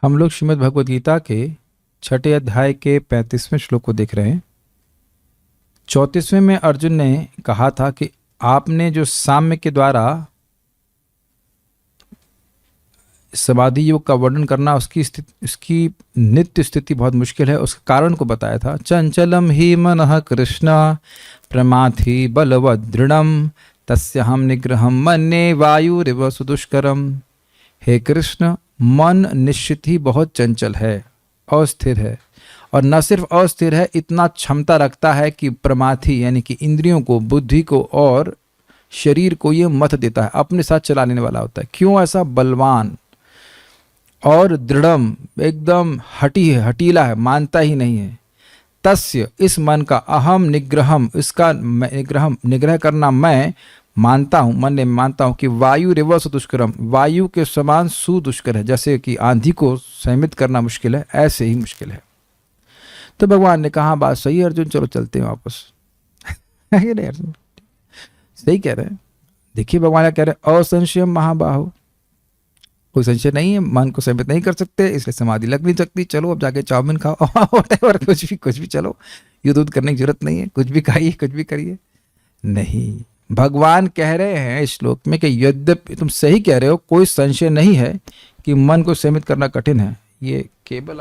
हम लोग श्रीमद् भगवद गीता के छठे अध्याय के 35वें श्लोक को देख रहे हैं। 34वें में अर्जुन ने कहा था कि आपने जो साम्य के द्वारा समाधि योग का वर्णन करना, उसकी नित्य स्थिति बहुत मुश्किल है, उसके कारण को बताया था। चंचलम ही मनः कृष्ण प्रमाथि बलवद दृढ़म तस्य हम निग्रहम मन्ये वायुरिव सुदुष्करम। हे कृष्ण, मन निश्चित ही बहुत चंचल है, अस्थिर है, और न सिर्फ अस्थिर है, इतना क्षमता रखता है कि प्रमाथि यानी कि इंद्रियों को, बुद्धि को और शरीर को ये मत देता है, अपने साथ चला लेने वाला होता है। क्यों ऐसा बलवान और दृढ़म, एकदम हटीला है, मानता ही नहीं है। तस्य, इस मन का, अहम निग्रहम, इसका निग्रह करना मैं मानता हूँ, मन ने मानता हूँ कि वायु रिव सुदुष्करम, वायु के समान सुदुष्कर है। जैसे कि आंधी को संयमित करना मुश्किल है, ऐसे ही मुश्किल है। तो भगवान ने कहा बात सही है अर्जुन, चलो चलते हैं वापस। नहीं अर्जुन, सही कह रहे हैं। देखिए भगवान कह रहे हैं असंशयम महाबाहो, कोई संशय नहीं है, मन को संयमित नहीं कर सकते, इसलिए समाधि लग नहीं सकती। चलो अब जाके चाउमीन खाओ और कुछ भी चलो, युद्ध करने की जरूरत नहीं है, कुछ भी खाइए, कुछ भी करिए। नहीं, भगवान कह रहे हैं इस श्लोक में कि यद्यपि तुम सही कह रहे हो, कोई संशय नहीं है कि मन को सीमित करना कठिन है। ये केबल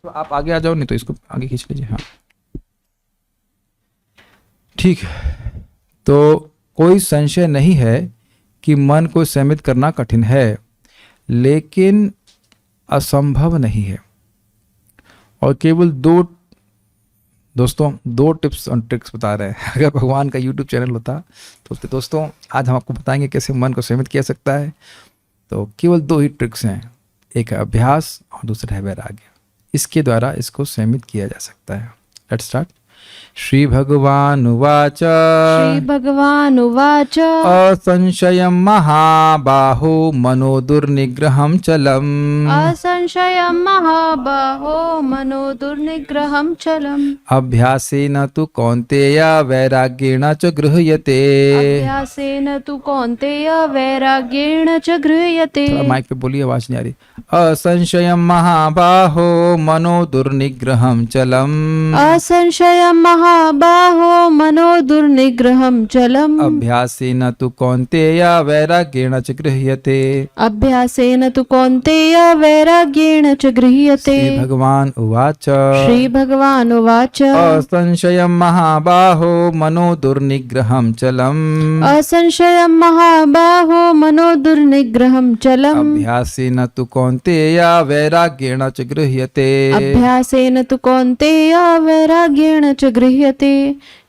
आप आगे आ जाओ, नहीं तो इसको आगे खींच लीजिए। हाँ ठीक है, तो कोई संशय नहीं है कि मन को सीमित करना कठिन है, लेकिन असंभव नहीं है। और केवल दो टिप्स और ट्रिक्स बता रहे हैं। अगर भगवान का YouTube चैनल होता तो दोस्तों आज हम आपको बताएंगे कैसे मन को सीमित किया सकता है। तो केवल 2 ही ट्रिक्स हैं, एक है अभ्यास और दूसरा है वैराग्य। इसके द्वारा इसको सीमित किया जा सकता है। Let's start. श्री भगवानुवाच असंशयं महाबाहो मनो दुर्निग्रहं चलम्। असंशयं महाबाहो मनो दुर्निग्रहं चलम्। अभ्यासेन तु कौन्तेय वैराग्येण च गृह्यते। अभ्यासेन तु कौन्तेय वैराग्येण च गृह्यते। थोड़ा माइक पे बोलिए, आवाज नहीं आ रही। असंशयं महाबाहो मनो दुर्निग्रहं चलम्। असंशयं महाबाहो मनो दुर्निग्रहं चलम्। अभ्यासेन तु कौन्तेय वैराग्येण च गृह्यते। अभ्यासेन तु कौन्तेय वैराग्येण च गृह्यते। श्री भगवान उवाच। श्री भगवान उवाच। असंशयं महाबाहो मनो दुर्निग्रहं चलम्। असंशयं महाबाहो मनो दुर्निग्रहं चलम्। अभ्यासेन तु कौन्तेय वैराग्येण च गृह्यते। अभ्यासेन तु कौन्तेय वैराग्येण च गृह्यते।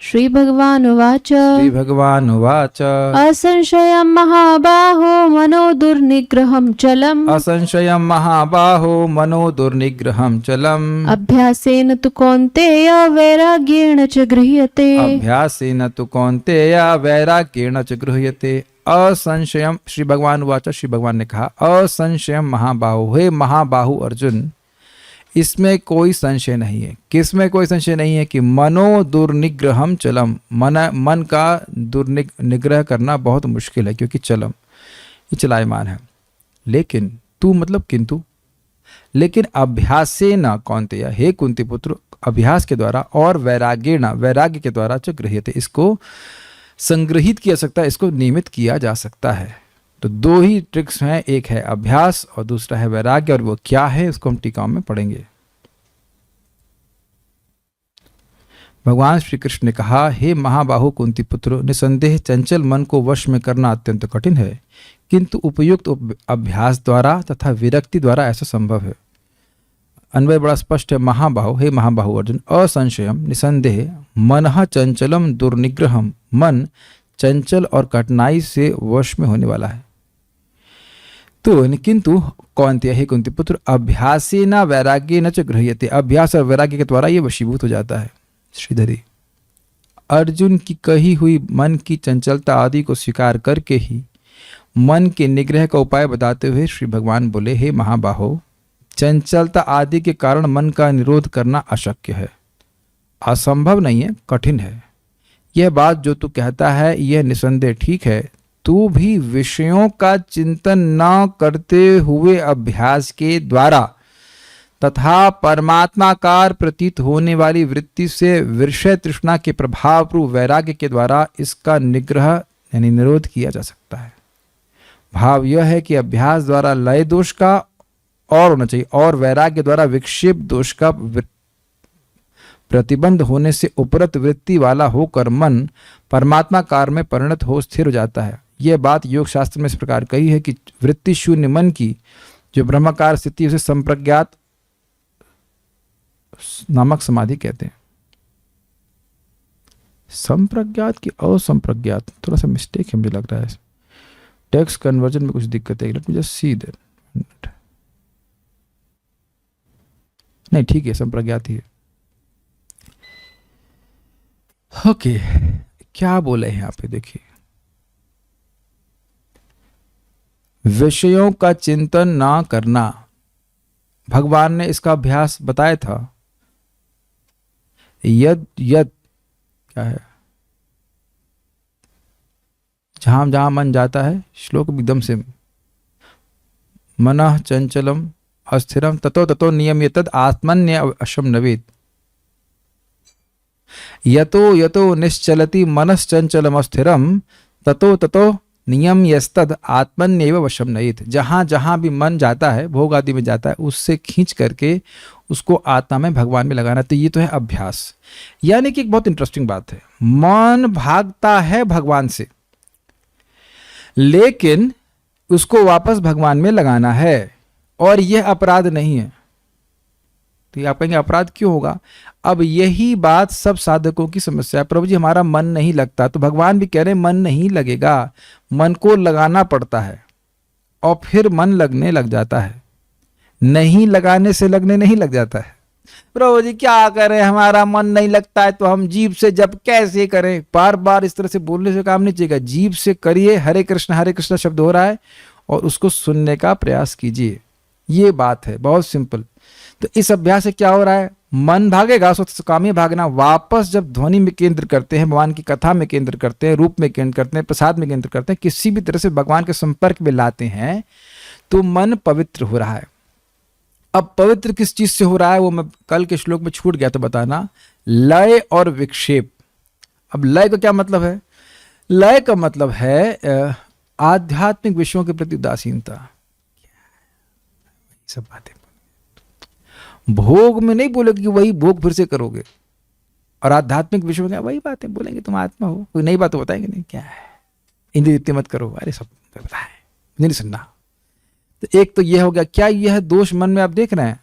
श्री भगवान उवाच। श्री भगवान उवाच। असंशयं महाबाहो मनो दुर्निग्रहं चलम्। असंशयं महाबाहो मनो दुर्निग्रहं चलम्। अभ्यासेन तु कौन्तेय वैराग्येण च गृह्यते। अभ्यासेन तु कौन्तेय वैराग्येण च गृह्यते। असंशयम, श्री भगवान उवाच, श्री भगवान ने कहा असंशयम महाबाहो, हे महाबाहु अर्जुन, इसमें कोई संशय नहीं है। किसमें कोई संशय नहीं है कि मनो दुर्निग्रहम चलम, मन का निग्रह करना बहुत मुश्किल है, क्योंकि चलम ये चलायमान है। लेकिन तू मतलब किंतु, लेकिन अभ्यासेन कौन्तेय, हे कुंती पुत्र, अभ्यास के द्वारा और वैराग्येण, वैराग्य के द्वारा च गृह्यते, इसको संग्रहित किया सकता है, इसको नियमित किया जा सकता है। तो 2 ही ट्रिक्स हैं, एक है अभ्यास और दूसरा है वैराग्य। और वो क्या है उसको हम टीकाओं में पढ़ेंगे। भगवान श्री कृष्ण ने कहा, हे महाबाहु कुंती पुत्र, निसंदेह चंचल मन को वश में करना अत्यंत कठिन है, किंतु उपयुक्त अभ्यास द्वारा तथा विरक्ति द्वारा ऐसा संभव है। अन्वय बड़ा स्पष्ट है। महाबाहु, हे महाबाहु अर्जुन, असंशयम, निसंदेह, मनः चंचलम दुर्निग्रहम, मन चंचल और कठिनाई से वश में होने वाला है। तो किंतु कौन्तेय, हे कुंती पुत्र, अभ्यासेन वैराग्येन च गृह्यते, अभ्यास और वैराग्य के द्वारा ये वशीभूत हो जाता है। श्रीधरी, अर्जुन की कही हुई मन की चंचलता आदि को स्वीकार करके ही मन के निग्रह का उपाय बताते हुए श्री भगवान बोले, हे महाबाहो, चंचलता आदि के कारण मन का निरोध करना अशक्य है, असंभव नहीं है, कठिन है। यह बात जो तू कहता है यह निसंदेह ठीक है, तू भी विषयों का चिंतन न करते हुए अभ्यास के द्वारा तथा परमात्माकार प्रतीत होने वाली वृत्ति से विषय तृष्णा के प्रभाव रूप वैराग्य के द्वारा इसका निग्रह यानी निरोध किया जा सकता है। भाव यह है कि अभ्यास द्वारा लय दोष का और होना चाहिए और वैराग्य द्वारा विक्षेप दोष का प्रतिबंध होने से उपरत वृत्ति वाला होकर मन परमात्माकार में परिणत हो स्थिर हो जाता है। यह बात योग शास्त्र में इस प्रकार कही है कि वृत्ति शून्य मन की जो ब्रह्माकार स्थिति उसे संप्रज्ञात नामक समाधि कहते हैं। संप्रज्ञात की असंप्रज्ञात, थोड़ा सा मिस्टेक है मुझे लग रहा है, टेक्स्ट कन्वर्जन में कुछ दिक्कत है। Let me just see that. नहीं ठीक है, संप्रज्ञात ही है। ओके क्या बोले हैं यहाँ पे देखिए, विषयों का चिंतन ना करना, भगवान ने इसका अभ्यास बताया था। यद यद क्या है, जहां जहां मन जाता है, श्लोक एकदम से, मनः चंचलम अस्थिरम ततो ततो नियम्यतद आत्मन्य अशम नवेद। यतो यतो निश्चलति मनश्चंचलम अस्थिरम ततो ततो नियम यस्तद आत्मन्येव वशम नयेत। जहां जहां भी मन जाता है, भोग आदि में जाता है, उससे खींच करके उसको आत्मा में भगवान में लगाना। तो ये तो है अभ्यास। यानी कि एक बहुत इंटरेस्टिंग बात है, मन भागता है भगवान से, लेकिन उसको वापस भगवान में लगाना है और यह अपराध नहीं है। तो आप कहेंगे अपराध क्यों होगा? अब यही बात सब साधकों की समस्या है। प्रभु जी हमारा मन नहीं लगता, तो भगवान भी कह रहे हैं मन नहीं लगेगा, मन को लगाना पड़ता है और फिर मन लगने लग जाता है। नहीं लगाने से लगने नहीं लग जाता है। प्रभु जी क्या करें, हमारा मन नहीं लगता है तो हम जीभ से जब कैसे करें? बार बार इस तरह से बोलने से काम नहीं चलेगा। जीभ से करिए, हरे कृष्ण शब्द हो रहा है और उसको सुनने का प्रयास कीजिए। ये बात है, बहुत सिंपल। तो इस अभ्यास से क्या हो रहा है, मन भागेगा, काम ही भागना। वापस जब ध्वनि में केंद्र करते हैं, भगवान की कथा में केंद्र करते हैं, रूप में केंद्र करते हैं, प्रसाद में केंद्र करते हैं, किसी भी तरह से भगवान के संपर्क में लाते हैं, तो मन पवित्र हो रहा है। अब पवित्र किस चीज से हो रहा है वो मैं कल के श्लोक में छूट गया तो बताना, लय और विक्षेप। अब लय का क्या मतलब है? लय का मतलब है आध्यात्मिक विषयों के प्रति उदासीनता। सब बातें भोग में नहीं बोलोगे कि वही भोग फिर से करोगे, और आध्यात्मिक विषय में क्या वही बातें बोलेंगे, तुम आत्मा हो, कोई नई बात तो बताएंगे नहीं, क्या है इंद्रिय तृप्ति मत करो, अरे सब बताए नहीं सुनना। तो एक तो यह हो गया। क्या यह दोष मन में आप देख रहे हैं?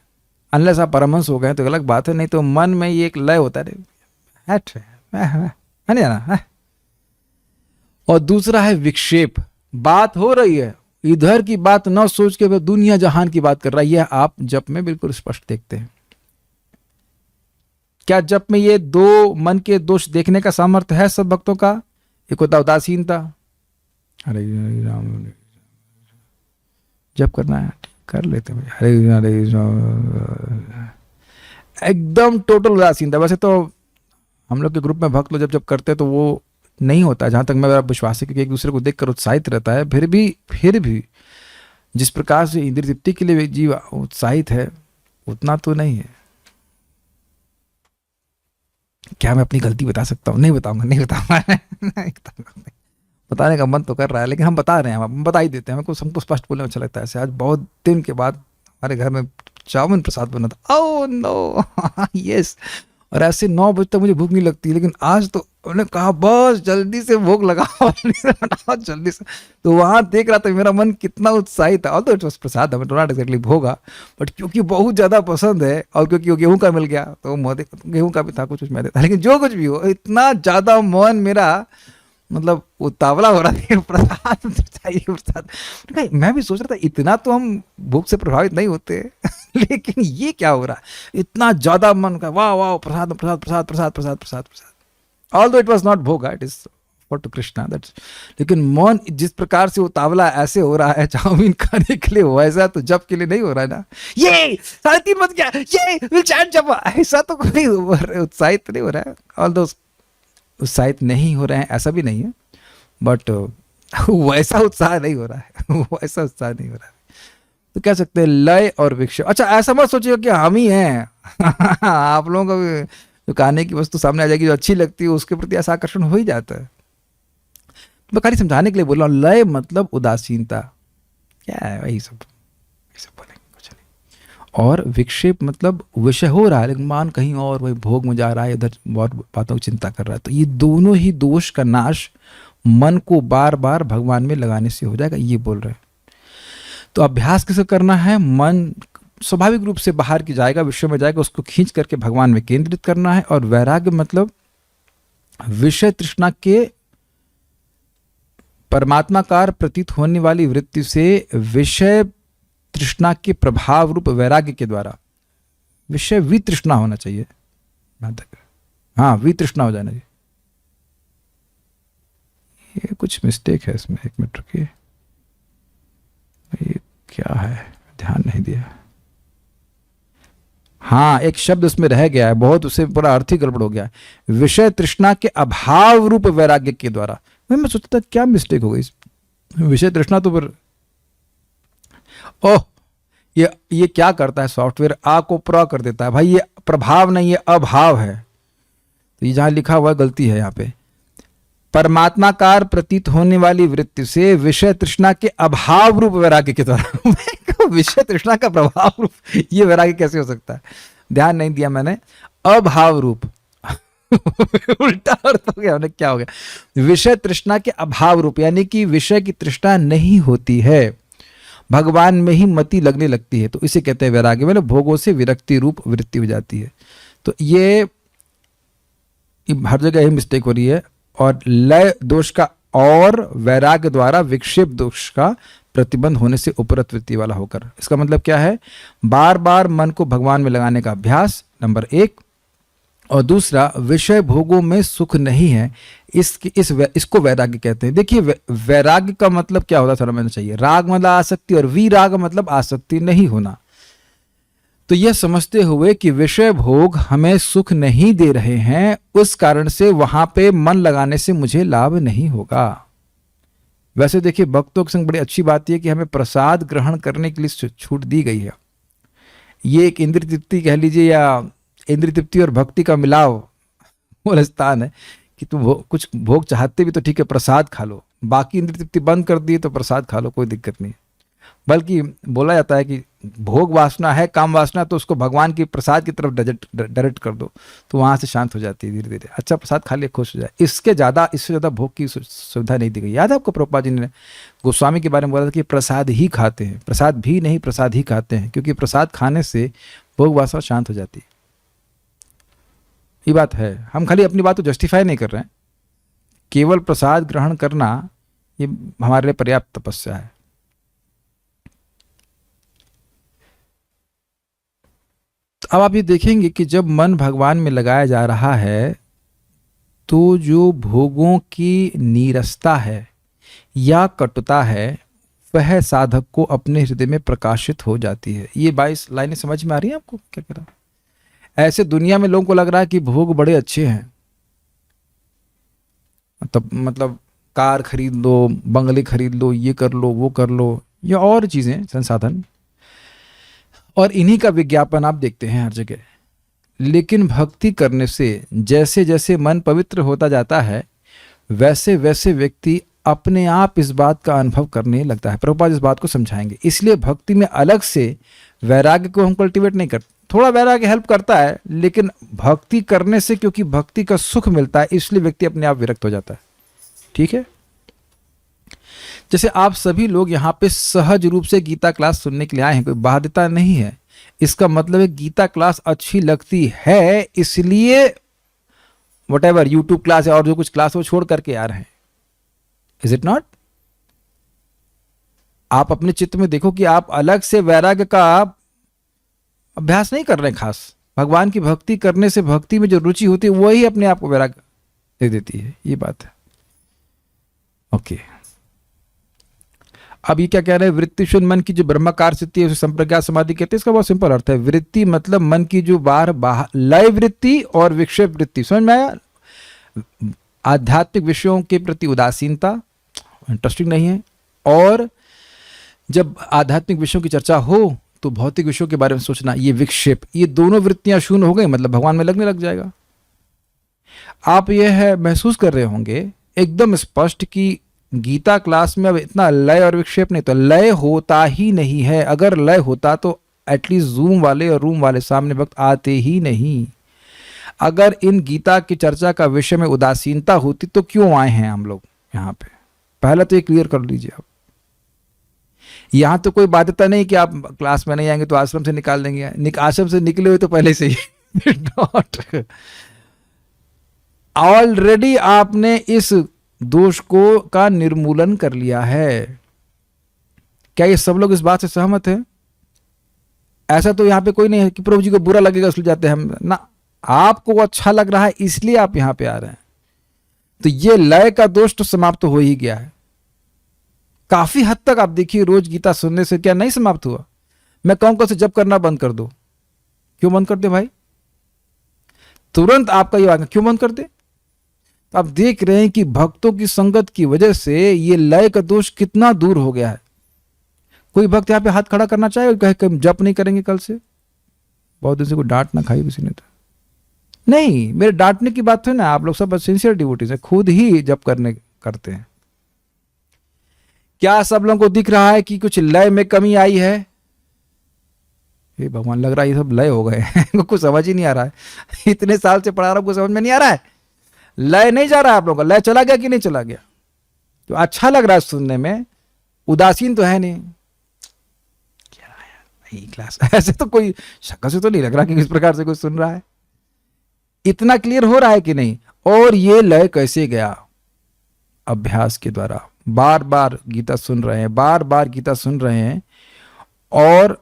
अनलेस आप परमहंस हो गए तो अलग बात है, नहीं तो मन में ये एक लय होता है ना। और दूसरा है विक्षेप। बात हो रही है, इधर की बात न सोच के वह दुनिया जहान की बात कर रहा है। यह आप जप में बिल्कुल स्पष्ट देखते हैं। क्या जप में ये दो मन के दोष देखने का सामर्थ्य है सब भक्तों का? एक होता उदासीनता, हरे राम जप करना है कर लेते हैं, हरे एकदम टोटल उदासीनता। वैसे तो हम लोग के ग्रुप में भक्त लोग जब करते हैं तो वो नहीं होता, जहां तक मेरा विश्वास है, क्योंकि एक दूसरे को देखकर उत्साहित रहता है। फिर भी जिस प्रकार से इंद्रिय तृप्ति के लिए जीव उत्साहित है उतना तो नहीं है। क्या मैं अपनी गलती बता सकता हूँ? नहीं बताऊंगा बताने का मन तो कर रहा है, लेकिन हम बता रहे हैं, हम बता ही देते हैं। हमको स्पष्ट बोलने में अच्छा लगता है। ऐसे आज बहुत दिन के बाद हमारे घर में चावल प्रसाद बना था। Oh no yes. और ऐसे 9 बजे तक मुझे भूख नहीं लगती, लेकिन आज तो उन्होंने कहा बस जल्दी से भोग लगाओ, जल्दी से बनाओ, जल्दी से। तो वहां देख रहा था मेरा मन कितना उत्साहित था। ऑल्दो इट वाज प्रसाद, हमें नॉट एक्जेक्टली भोगा, बट क्योंकि बहुत ज्यादा पसंद है और क्योंकि गेहूं का मिल गया तो गेहूं का भी था, कुछ मैं देता। लेकिन जो कुछ भी हो, इतना ज्यादा मन मेरा मतलब उतावला हो रहा था, प्रसाद चाहिए प्रसाद। मैं भी सोच रहा था इतना तो हम भूख से प्रभावित नहीं होते लेकिन ये क्या हो रहा है, इतना ज्यादा मन का वाह वाह प्रसाद प्रसाद प्रसाद प्रसाद प्रसाद प्रसाद प्रसाद। Although it was not bhoga, it is for to Krishna that's. लेकिन मन जिस प्रकार से उतावला ऐसे हो रहा है चाउमीन खाने के लिए, वैसा तो जब के लिए नहीं हो रहा है ना। ये 3:30 बज गया, ये विल चैट जब, ऐसा तो कोई उत्साहित नहीं हो रहा है। ऑल्दो उत्साहित नहीं हो रहे हैं ऐसा भी नहीं है, बट वैसा उत्साह नहीं हो रहा है, वैसा उत्साह नहीं हो रहा है। तो कह सकते हैं लय और विक्षेप। अच्छा, ऐसा मत सोचिए कि हम ही हैं आप लोगों का भी जो खाने की वस्तु सामने आ जाएगी जो अच्छी लगती है उसके प्रति ऐसा आकर्षण हो ही जाता है। मैं खाली समझाने के लिए बोल रहा हूँ, लय मतलब उदासीनता, क्या है वही सब बोलेंगे, कुछ नहीं। और विक्षेप मतलब विषय हो रहा है लेकिन मान कहीं और, वही भोग में जा रहा है, इधर बहुत बातों की चिंता कर रहा है। तो ये दोनों ही दोष का नाश मन को बार बार भगवान में लगाने से हो जाएगा, ये बोल रहे हैं। तो अभ्यास कैसे करना है? मन स्वाभाविक रूप से बाहर की जाएगा, विषय में जाएगा, उसको खींच करके भगवान में केंद्रित करना है। और वैराग्य मतलब विषय तृष्णा के परमात्माकार प्रतीत होने वाली वृत्ति से विषय तृष्णा के प्रभाव रूप वैराग्य के द्वारा, विषय वितृष्णा होना चाहिए, हाँ वितृष्णा हो जाना चाहिए। ये कुछ मिस्टेक है इसमें, एक मिनट रुकिए, ये क्या है, ध्यान नहीं दिया। हाँ, एक शब्द उसमें रह गया है बहुत, उसे पूरा अर्थ ही गड़बड़ हो गया है। विषय तृष्णा के अभाव रूप वैराग्य के द्वारा। मैं सोचता था क्या मिस्टेक हो गई, विषय तृष्णा तो पर ओह ये क्या करता है सॉफ्टवेयर, आ को प्र कर देता है भाई, ये प्रभाव नहीं है अभाव है। तो ये जहां लिखा हुआ गलती है, यहाँ पे परमात्माकार प्रतीत होने वाली वृत्ति से विषय तृष्णा के अभाव रूप वैराग्य के द्वारा। विषय तृष्णा का प्रभाव रूप, ये वैराग्य कैसे हो सकता है? ध्यान नहीं दिया मैंने, अभाव रूप उल्टा अर्थ हो गया, क्या हो गया? विषय तृष्णा के अभाव रूप, यानी कि विषय की तृष्णा नहीं होती है, भगवान में ही मति लगने लगती है, तो इसे कहते हैं वैराग्य। मतलब भोगों से विरक्ति रूप वृत्ति हो जाती है। तो ये हर जगह यही मिस्टेक हो रही है। और लय दोष का और वैराग्य द्वारा विक्षेप दोष का प्रतिबंध होने से उपरत वृत्ति वाला होकर। इसका मतलब क्या है? बार बार मन को भगवान में लगाने का अभ्यास, नंबर एक। और दूसरा, विषय भोगों में सुख नहीं है, इसको वैराग्य कहते हैं। देखिए, वैराग्य का मतलब क्या होता है समझना चाहिए। राग मतलब आसक्ति और विराग मतलब आसक्ति नहीं होना। तो यह समझते हुए कि विषय भोग हमें सुख नहीं दे रहे हैं, उस कारण से वहां पे मन लगाने से मुझे लाभ नहीं होगा। वैसे देखिए, भक्तों के संग बड़ी अच्छी बात यह कि हमें प्रसाद ग्रहण करने के लिए छूट दी गई है। ये एक इंद्रिय तृप्ति कह लीजिए, या इंद्रिय तृप्ति और भक्ति का मिलाव वाला स्थान है कि तुम कुछ भोग चाहते भी तो ठीक है, प्रसाद खा लो, बाकी इंद्रिय तृप्ति बंद कर दी तो प्रसाद खा लो, कोई दिक्कत नहीं। बल्कि बोला जाता है कि भोग वासना है, काम वासना, तो उसको भगवान की प्रसाद की तरफ डायरेक्ट कर दो, तो वहां से शांत हो जाती है धीरे धीरे। अच्छा, प्रसाद खा ले, खुश हो जाए। इससे ज्यादा भोग की सुविधा नहीं दी गई। याद है आपको प्रभुपाद जी ने गोस्वामी के बारे में बोला था कि प्रसाद ही खाते हैं, प्रसाद भी नहीं, प्रसाद ही खाते हैं, क्योंकि प्रसाद खाने से भोग वासना शांत हो जाती है। ये बात है, हम खाली अपनी बात को जस्टिफाई नहीं कर रहे हैं। केवल प्रसाद ग्रहण करना ये हमारे लिए पर्याप्त तपस्या है। अब आप ये देखेंगे कि जब मन भगवान में लगाया जा रहा है तो जो भोगों की नीरसता है या कटुता है वह साधक को अपने हृदय में प्रकाशित हो जाती है। ये 22 लाइनें समझ में आ रही हैं आपको? क्या कह रहा हूं? ऐसे दुनिया में लोगों को लग रहा है कि भोग बड़े अच्छे हैं, मतलब कार खरीद लो, बंगले खरीद लो, ये कर लो, वो कर लो, या और चीजें, संसाधन, और इन्हीं का विज्ञापन आप देखते हैं हर जगह। लेकिन भक्ति करने से जैसे जैसे मन पवित्र होता जाता है वैसे वैसे व्यक्ति अपने आप इस बात का अनुभव करने लगता है। प्रभुपाद इस बात को समझाएंगे। इसलिए भक्ति में अलग से वैराग्य को हम कल्टीवेट नहीं करते। थोड़ा वैराग्य हेल्प करता है, लेकिन भक्ति करने से, क्योंकि भक्ति का सुख मिलता है, इसलिए व्यक्ति अपने आप विरक्त हो जाता है। ठीक है? जैसे आप सभी लोग यहाँ पे सहज रूप से गीता क्लास सुनने के लिए आए हैं, कोई बाध्यता नहीं है। इसका मतलब है गीता क्लास अच्छी लगती है, इसलिए व्हाटएवर यूट्यूब क्लास है और जो कुछ क्लास वो छोड़ करके आ रहे हैं। Is it not? आप अपने चित्त में देखो कि आप अलग से वैराग्य का अभ्यास नहीं कर रहे हैं। खास भगवान की भक्ति करने से भक्ति में जो रुचि होती है वही अपने आप को वैराग्य दे देती है। ये बात है। ओके, अब ये क्या कह रहे हैं? वृत्ति शून्य मन की जो ब्रह्माकार स्थिति है उसे संप्रज्ञात समाधि कहते हैं। इसका बहुत सिंपल अर्थ है। वृत्ति मतलब मन की जो बाहर लय वृत्ति और विक्षेप वृत्ति। समझ में आया? आध्यात्मिक विषयों के प्रति उदासीनता, इंटरेस्टिंग नहीं है। और जब आध्यात्मिक विषयों की चर्चा हो तो भौतिक विषयों के बारे में सोचना, ये विक्षेप, ये दोनों वृत्तियां शून्य हो गई, मतलब भगवान में लगने लग जाएगा। आप यह है महसूस कर रहे होंगे एकदम स्पष्ट कि गीता क्लास में अब इतना लय और विक्षेप नहीं, तो लय होता ही नहीं है। अगर लय होता तो एटलीस्ट जूम वाले और रूम वाले सामने वक्त आते ही नहीं। अगर इन गीता की चर्चा का विषय में उदासीनता होती तो क्यों आए हैं हम लोग यहाँ पे? पहले तो ये क्लियर कर लीजिए आप। यहाँ तो कोई बाध्यता नहीं कि आप क्लास में नहीं आएंगे तो आश्रम से निकाल देंगे। आश्रम से निकले हुए तो पहले से ही नॉट, ऑलरेडी आपने इस दोष को का निर्मूलन कर लिया है। क्या ये सब लोग इस बात से सहमत हैं? ऐसा तो यहाँ पे कोई नहीं है कि प्रभु जी को बुरा लगेगा इसलिए जाते हैं हम ना, आपको अच्छा लग रहा है इसलिए आप यहाँ पे आ रहे हैं। तो ये लय का दोष तो समाप्त हो ही गया है काफी हद तक। आप देखिए रोज गीता सुनने से क्या नहीं समाप्त हुआ? मैं कहूंगा से जप करना बंद कर दो, क्यों बंद कर दे भाई? तुरंत आपका ये आगे क्यों बंद कर दे? तो आप देख रहे हैं कि भक्तों की संगत की वजह से ये लय का दोष कितना दूर हो गया है। कोई भक्त यहाँ पे हाथ खड़ा करना चाहे और कहे कि जप नहीं करेंगे कल से? बहुत दिन से कोई डांट ना खाई किसी ने तो नहीं। मेरे डांटने की बात है ना, आप लोग सब सिंसियर डिवोटीज हैं, खुद ही जप करते हैं। क्या सब लोगों को दिख रहा है कि कुछ लय में कमी आई है? ये भगवान लग रहा है ये सब लय हो गए हैं कुछ समझ ही नहीं आ रहा है। इतने साल से पढ़ा रहा हूं, कुछ समझ में नहीं आ रहा है। लय नहीं जा रहा है आप लोगों का, लय चला गया कि नहीं चला गया? तो अच्छा लग रहा है सुनने में, उदासीन तो है नहीं। क्या है क्लास ऐसे तो कोई शक्ल से तो नहीं लग रहा कि इस प्रकार से कोई सुन रहा है। इतना क्लियर हो रहा है कि नहीं? और ये लय कैसे गया? अभ्यास के द्वारा। बार बार गीता सुन रहे हैं, बार बार गीता सुन रहे हैं। और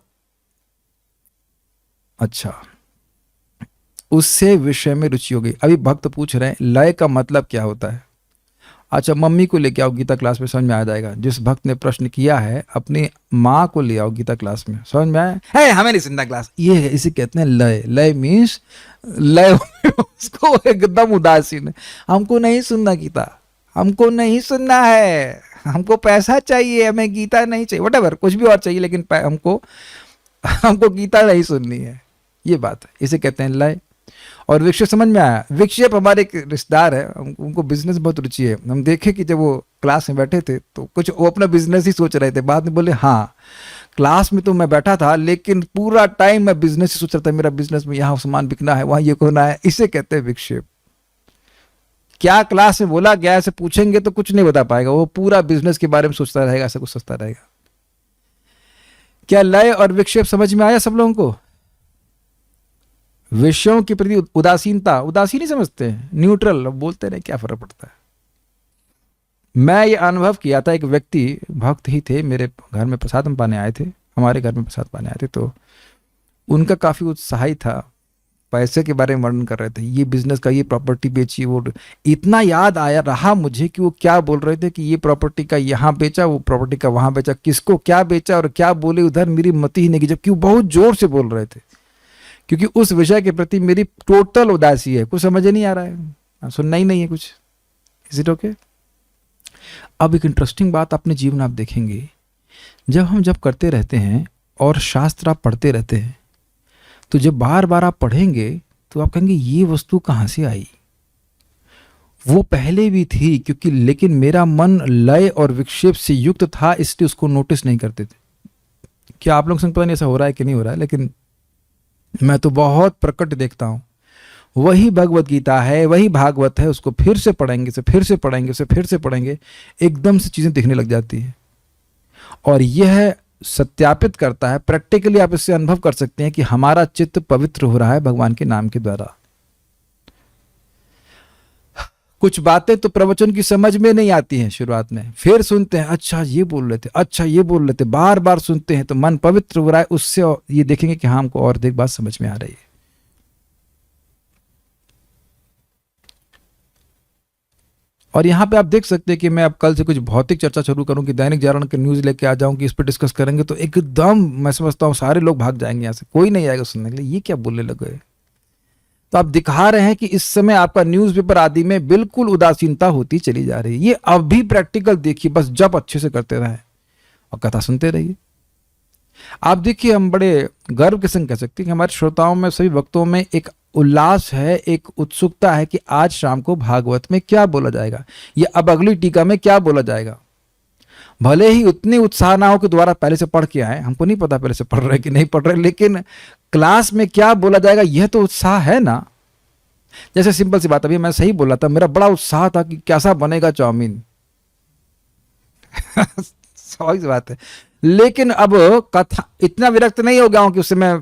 अच्छा, उससे विषय में रुचि हो गई। अभी भक्त पूछ रहे हैं लय का मतलब क्या होता है? अच्छा, मम्मी को लेके आओ गीता क्लास में, समझ में आ जाएगा। जिस भक्त ने प्रश्न किया है अपनी माँ को ले आओ गीता क्लास में, समझ में आया? है हमें नहीं सुनना क्लास, ये है, इसे कहते हैं लय। लय मीन्स लय उसको एकदम उदासीन है, हमको नहीं सुनना गीता, हमको नहीं सुनना है, हमको पैसा चाहिए, हमें गीता नहीं चाहिए, व्हाटएवर कुछ भी और चाहिए, लेकिन हमको गीता नहीं सुननी है। ये बात है, इसे कहते हैं लय। और विक्षेप समझ में आया? विक्षेप हमारे एक रिश्तेदार है, उनको बिजनेस बहुत रुचि है। हम देखे कि जब वो क्लास में बैठे थे तो कुछ वो अपना बिजनेस ही सोच रहे थे। बाद में बोले हाँ क्लास में तो मैं बैठा था लेकिन पूरा टाइम मैं बिजनेस ही सोच रहा था, मेरा बिजनेस में यहाँ सामान बिकना है, वहाँ ये होना है। इसे कहते हैं विक्षेप। क्या क्लास में बोला गया ऐसे पूछेंगे तो कुछ नहीं बता पाएगा, वो पूरा बिजनेस के बारे में सोचता रहेगा, ऐसा कुछ सोचता रहेगा। क्या लय और विक्षेप समझ में आया सब लोगों को? विषयों के प्रति उदासीनता, उदासीन ही समझते हैं, न्यूट्रल बोलते रहे, क्या फर्क पड़ता है। मैं ये अनुभव किया था, एक व्यक्ति भक्त ही थे, मेरे घर में प्रसाद पाने आए थे, हमारे घर में प्रसाद पाने आए थे। तो उनका काफी उत्साही था, पैसे के बारे में वर्णन कर रहे थे, ये बिजनेस का, ये प्रॉपर्टी बेची, वो इतना याद आया रहा मुझे कि वो क्या बोल रहे थे कि ये प्रॉपर्टी का यहाँ बेचा, वो प्रॉपर्टी का वहां बेचा, किसको क्या बेचा और क्या बोले उधर मेरी मति ही नहीं की, जबकि वो बहुत जोर से बोल रहे थे। क्योंकि उस विषय के प्रति मेरी टोटल उदासी है, कुछ समझ नहीं आ रहा है, सुनना ही नहीं है कुछ। Is it okay? अब एक इंटरेस्टिंग बात अपने जीवन आप देखेंगे, जब हम जब करते रहते हैं और शास्त्र आप पढ़ते रहते हैं, तो जब बार बार आप पढ़ेंगे तो आप कहेंगे ये वस्तु कहाँ से आई? वो पहले भी थी, क्योंकि लेकिन मेरा मन लय और विक्षेप से युक्त था, इसलिए उसको नोटिस नहीं करते थे। क्या आप लोग संग पता नहीं ऐसा हो रहा है कि नहीं हो रहा है, लेकिन मैं तो बहुत प्रकट देखता हूं। वही भगवत गीता है, वही भागवत है, उसको फिर से पढ़ेंगे, उसे फिर से पढ़ेंगे, उसे फिर से पढ़ेंगे, एकदम से चीजें दिखने लग जाती है। और यह सत्यापित करता है, प्रैक्टिकली आप इससे अनुभव कर सकते हैं कि हमारा चित्त पवित्र हो रहा है भगवान के नाम के द्वारा। कुछ बातें तो प्रवचन की समझ में नहीं आती हैं शुरुआत में, फिर सुनते हैं अच्छा ये बोल रहे थे, अच्छा ये बोल रहे थे, बार बार सुनते हैं तो मन पवित्र हो रहा है, उससे ये देखेंगे कि हाँ हमको और अधिक बात समझ में आ रही है। और यहाँ पे आप देख सकते हैं कि मैं अब कल से कुछ भौतिक चर्चा शुरू करूं कि दैनिक जागरण के न्यूज लेके आ जाऊं कि इस पर डिस्कस करेंगे, तो एकदम मैं समझता हूं सारे लोग भाग जाएंगे यहाँ से, कोई नहीं आएगा सुनने के लिए, ये क्या बोलने लगे। तो आप दिखा रहे हैं कि इस समय आपका न्यूज़पेपर आदि में बिल्कुल उदासीनता होती चली जा रही है। ये अब भी प्रैक्टिकल देखिए, बस जब अच्छे से करते रहें और कथा सुनते रहिए। आप देखिए, हम बड़े गर्व के संग कह सकते हैं कि हमारे श्रोताओं में, सभी भक्तों में एक उल्लास है, एक उत्सुकता है कि आज शाम को भागवत में क्या बोला जाएगा, या अब अगली टीका में क्या बोला जाएगा। भले ही उतनी उत्साह ना हो कि दोबारा पहले से पढ़ के आए, हमको नहीं पता पहले से पढ़ रहे कि नहीं पढ़ रहे, लेकिन क्लास में क्या बोला जाएगा यह तो उत्साह है ना। जैसे सिंपल सी बात, अभी मैं सही बोला था, मेरा बड़ा उत्साह था कि कैसा बनेगा चाउमीन। स्वाभाविक सी बात है, लेकिन अब कथा, इतना विरक्त नहीं हो गया हूं कि उससे मैं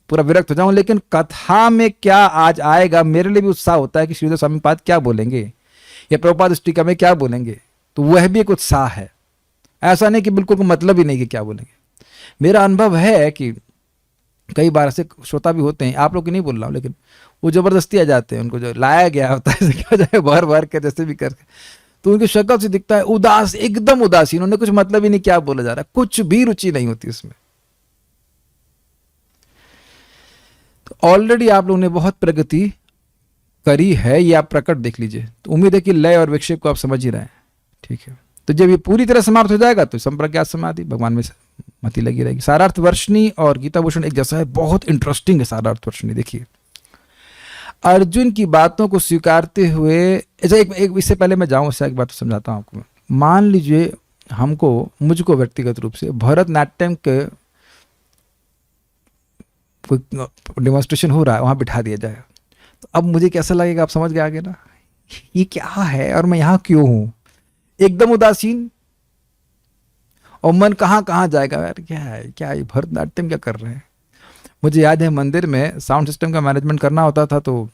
पूरा विरक्त हो जाऊं, लेकिन कथा में क्या आज आएगा मेरे लिए भी उत्साह होता है कि श्रीधर स्वामी पाद क्या बोलेंगे या प्रभुपाद इस टीका में क्या बोलेंगे। तो वह भी एक उत्साह है, ऐसा नहीं कि बिल्कुल कोई मतलब ही नहीं कि क्या बोलेंगे। मेरा अनुभव है कि कई बार ऐसे श्रोता भी होते हैं, आप लोग की नहीं बोल रहा हूँ, लेकिन वो जबरदस्ती आ जाते हैं, उनको जो लाया गया होता है क्या जाए भर भर के जैसे भी करके, तो उनकी शक्ल से दिखता है उदास, एकदम उदासीन, उन्हें कुछ मतलब ही नहीं क्या बोला जा रहा है, कुछ भी रुचि नहीं होती उसमें। तो ऑलरेडी आप लोगों ने बहुत प्रगति करी है, ये आप प्रकट देख लीजिए। तो उम्मीद है कि लय और विक्षेप को आप समझ ही रहे हैं, ठीक है। तो जब ये पूरी तरह समाप्त हो जाएगा तो संप्रज्ञात समाधि, भगवान में मति लगी रहेगी। सारार्थ वर्षिणी और गीता भूषण एक जैसा है, बहुत इंटरेस्टिंग है सारार्थ वर्षिणी। देखिए, अर्जुन की बातों को स्वीकारते हुए, ऐसा एक इससे पहले मैं जाऊं, उससे एक बात समझाता हूं आपको। मान लीजिए मुझको व्यक्तिगत रूप से भरतनाट्यम के कोई डेमोन्स्ट्रेशन हो रहा है, वहां बिठा दिया जाए, तो अब मुझे कैसा लगेगा, आप समझ गए आगे ना, ये क्या है और मैं यहाँ क्यों हूं, एकदम उदासीन, और मन कहाँ कहाँ जाएगा, यार क्या है भरतनाट्यम क्या कर रहे हैं। मुझे याद है मंदिर में साउंड सिस्टम का मैनेजमेंट करना होता था, तो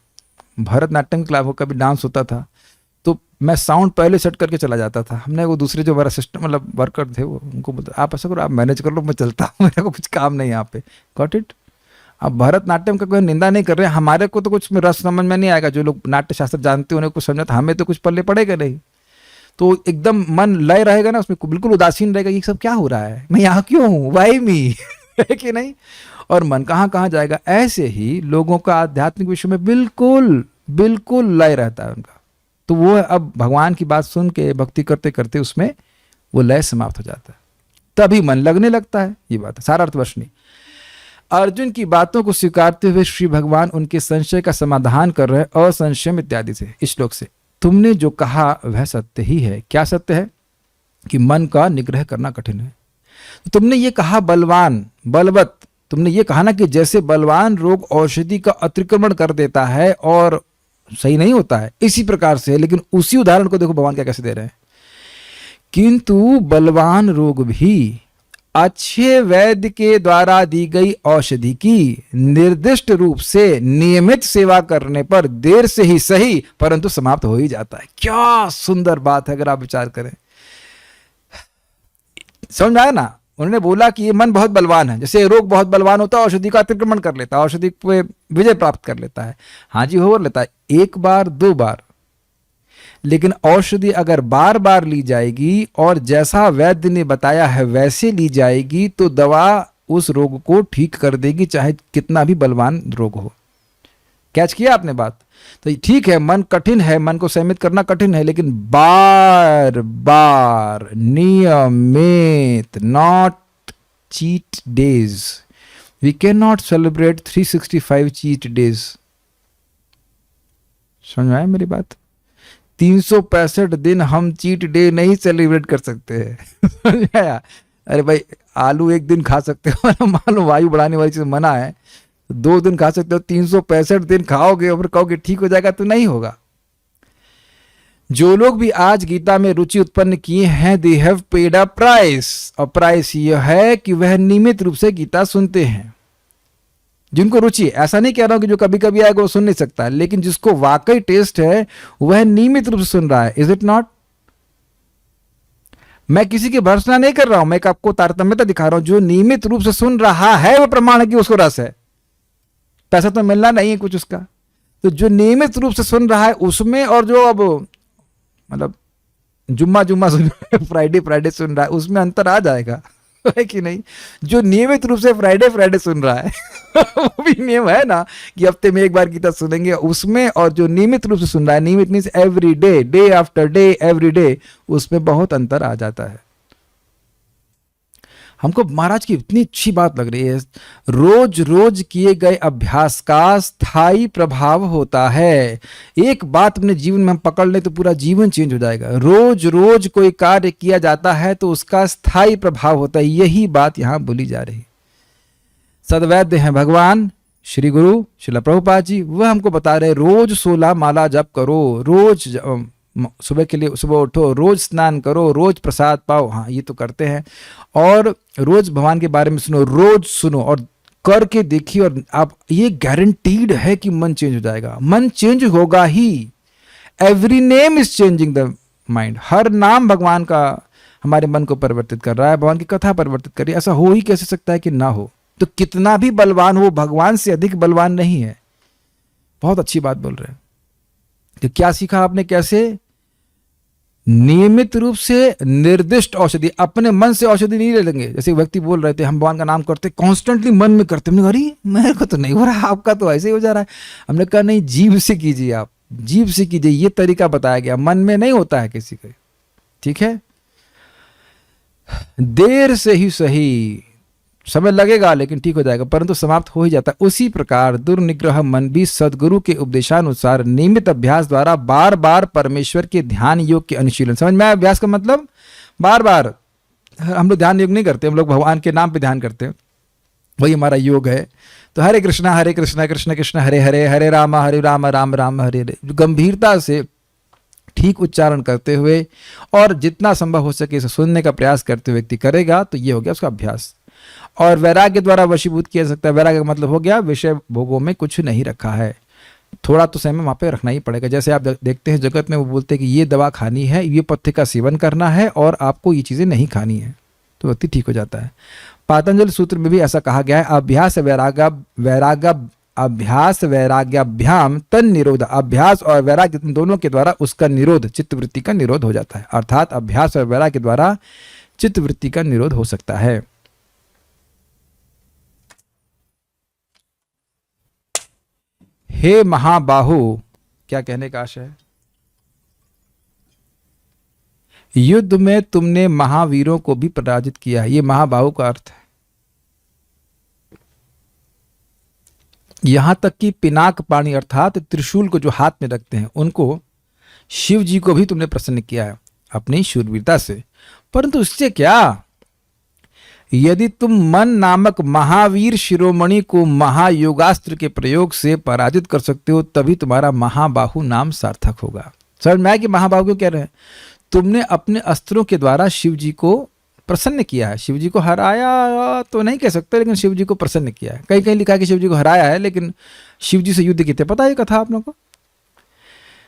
भरतनाट्यम क्लास का भी डांस होता था, तो मैं साउंड पहले सेट करके चला जाता था। हमने वो दूसरे जो हमारा सिस्टम मतलब वर्कर थे, वो उनको बोलते आप ऐसा करो, आप मैनेज कर लो, मैं चलता हूँ, मेरे को कुछ काम नहीं यहाँ पे। Got it. अब भरतनाट्यम का कोई निंदा नहीं कर रहे, हमारे को तो कुछ रस समझ में नहीं आएगा, जो लोग नाट्य शास्त्र जानते हैं उन्हें कुछ समझा, हमें तो कुछ पल्ले पड़ेगा नहीं। तो एकदम मन लय रहेगा ना उसमें, बिल्कुल उदासीन रहेगा, ये सब क्या हो रहा है, मैं यहाँ क्यों हूँ, वाई मी, है कि नहीं। और मन कहाँ कहाँ जाएगा। ऐसे ही लोगों का आध्यात्मिक विषय में बिल्कुल बिल्कुल लय रहता है उनका। तो वो अब भगवान की बात सुन के भक्ति करते करते उसमें वो लय समाप्त हो जाता है, तभी मन लगने लगता है। ये बात है सारार्थ वर्षिणी। अर्जुन की बातों को स्वीकारते हुए श्री भगवान उनके संशय का समाधान कर रहे असंशयम इत्यादि से। इस श्लोक से तुमने जो कहा वह सत्य ही है। क्या सत्य है? कि मन का निग्रह करना कठिन है। तो तुमने ये कहा बलवान बलवत, तुमने ये कहा ना कि जैसे बलवान रोग औषधि का अतिक्रमण कर देता है और सही नहीं होता है, इसी प्रकार से। लेकिन उसी उदाहरण को देखो भगवान क्या कैसे दे रहे हैं। किंतु बलवान रोग भी अच्छे वैद्य के द्वारा दी गई औषधि की निर्दिष्ट रूप से नियमित सेवा करने पर देर से ही सही परंतु समाप्त हो ही जाता है। क्या सुंदर बात है, अगर आप विचार करें। समझ में आया ना। उन्होंने बोला कि ये मन बहुत बलवान है, जैसे रोग बहुत बलवान होता है, औषधि का अतिक्रमण कर लेता है, औषधि पे विजय प्राप्त कर लेता है। हाँ जी, हो लेता है एक बार दो बार, लेकिन औषधि अगर बार बार ली जाएगी और जैसा वैद्य ने बताया है वैसे ली जाएगी तो दवा उस रोग को ठीक कर देगी, चाहे कितना भी बलवान रोग हो। कैच किया आपने बात। तो ठीक है, मन कठिन है, मन को संयमित करना कठिन है, लेकिन बार बार नियमित, not cheat days. We can not celebrate 365 cheat days. समझ में आया मेरी बात। 365 दिन हम चीट डे नहीं सेलिब्रेट कर सकते हैं। अरे भाई, आलू एक दिन खा सकते हो, मान लो वायु बढ़ाने वाली चीज मना है, 2 दिन खा सकते हो, 365 दिन खाओगे और कहोगे ठीक हो जाएगा, तो नहीं होगा। जो लोग भी आज गीता में रुचि उत्पन्न किए हैं, they have paid a price. और प्राइस यह है कि वह नियमित रूप से गीता सुनते हैं। जिनको रुचि, ऐसा नहीं कह रहा हूं कि जो कभी कभी आएगा वो सुन नहीं सकता, लेकिन जिसको वाकई टेस्ट है वह नियमित रूप से सुन रहा है। Is it not? मैं किसी की भर्सना नहीं कर रहा हूं, मैं आपको तारतम्यता दिखा रहा हूं। जो नियमित रूप से सुन रहा है वो प्रमाण है कि उसको रस है। पैसा तो मिलना नहीं है कुछ उसका। तो जो नियमित रूप से सुन रहा है उसमें, और जो अब मतलब जुम्मा जुम्मा सुन फ्राइडे फ्राइडे सुन रहा है, उसमें अंतर आ जाएगा, है कि नहीं। जो नियमित रूप से फ्राइडे फ्राइडे सुन रहा है वो भी नियम है ना कि हफ्ते में एक बार गीता सुनेंगे उसमें, और जो नियमित रूप से सुन रहा है, नियमित means every day, day after day, every day, उसमें बहुत अंतर आ जाता है। हमको महाराज की इतनी अच्छी बात लग रही है, रोज रोज किए गए अभ्यास का स्थायी प्रभाव होता है। एक बात अपने जीवन में हम पकड़ लें तो पूरा जीवन चेंज हो जाएगा। रोज रोज कोई कार्य किया जाता है तो उसका स्थायी प्रभाव होता है, यही बात यहां बोली जा रही। सदवैद्य हैं भगवान श्री गुरु श्रील प्रभुपाद जी, वह हमको बता रहे रोज 16 माला जप करो, रोज सुबह के लिए सुबह उठो, रोज स्नान करो, रोज प्रसाद पाओ। हाँ, ये तो करते हैं। और रोज भगवान के बारे में सुनो, रोज सुनो और करके देखिए, और आप ये गारंटीड है कि मन चेंज हो जाएगा। मन चेंज होगा ही। Every name is changing the mind. हर नाम भगवान का हमारे मन को परिवर्तित कर रहा है, भगवान की कथा परिवर्तित कर रही है। ऐसा हो ही कैसे सकता है कि ना हो? तो कितना भी बलवान हो, भगवान से अधिक बलवान नहीं है। बहुत अच्छी बात बोल रहे हैं। तो क्या सीखा आपने? कैसे? नियमित रूप से निर्दिष्ट औषधि, अपने मन से औषधि नहीं ले लेंगे। जैसे व्यक्ति बोल रहे थे हम भगवान का नाम करते, कॉन्स्टेंटली मन में करते। हमने कहा अरे मेरे को तो नहीं हो रहा, आपका तो ऐसे ही हो जा रहा है। हमने कहा नहीं, जीभ से कीजिए, आप जीभ से कीजिए, ये तरीका बताया गया। मन में नहीं होता है किसी का, ठीक है? देर से ही सही, समय लगेगा लेकिन ठीक हो जाएगा, परंतु समाप्त हो ही जाता है। उसी प्रकार दुर्निग्रह मन भी सदगुरु के उपदेशानुसार नियमित अभ्यास द्वारा बार बार परमेश्वर के ध्यान योग के अनुशीलन। समझ में आया? अभ्यास का मतलब बार बार। हम लोग ध्यान योग नहीं करते, हम लोग भगवान के नाम पे ध्यान करते हैं, वही हमारा योग है। तो हरे कृष्णा कृष्ण कृष्ण हरे हरे, हरे राम राम राम हरे हरे, गंभीरता से ठीक उच्चारण करते हुए और जितना संभव हो सके इसे सुनने का प्रयास करते हुए व्यक्ति करेगा तो ये हो गया उसका अभ्यास। और वैराग्य द्वारा वशीभूत किया जा सकता है। वैराग्य का मतलब हो गया विषय भोगों में कुछ नहीं रखा है। थोड़ा तो समय वहाँ पे रखना ही पड़ेगा। जैसे आप देखते हैं जगत में वो बोलते हैं कि ये दवा खानी है, ये पथ्य का सेवन करना है और आपको ये चीज़ें नहीं खानी है, तो व्यक्ति ठीक हो जाता है। पातंजल सूत्र में भी ऐसा कहा गया है, अभ्यास वैराग्याभ्याम तन निरोध। अभ्यास और वैराग्य दोनों के द्वारा उसका निरोध, चित्तवृत्ति का निरोध हो जाता है। अर्थात अभ्यास और वैराग्य के द्वारा चित्तवृत्ति का निरोध हो सकता है। हे महाबाहु, क्या कहने का आशय है? युद्ध में तुमने महावीरों को भी पराजित किया। ये महाबाहु का अर्थ है। यहां तक कि पिनाक पाणी अर्थात त्रिशूल को जो हाथ में रखते हैं उनको, शिव जी को भी तुमने प्रसन्न किया है अपनी शूरवीरता से। परंतु उससे क्या? यदि तुम मन नामक महावीर शिरोमणि को महायोगास्त्र के प्रयोग से पराजित कर सकते हो तभी तुम्हारा महाबाहु नाम सार्थक होगा। समझ में आया कि महाबाहु क्यों कह रहे हैं? तुमने अपने अस्त्रों के द्वारा शिव जी को प्रसन्न किया है। शिव जी को हराया तो नहीं कह सकते, लेकिन शिव जी को प्रसन्न किया है। कहीं कहीं लिखा है कि शिव जी को हराया है, लेकिन शिव जी से युद्ध किए थे। पता है कथा आप लोगों को?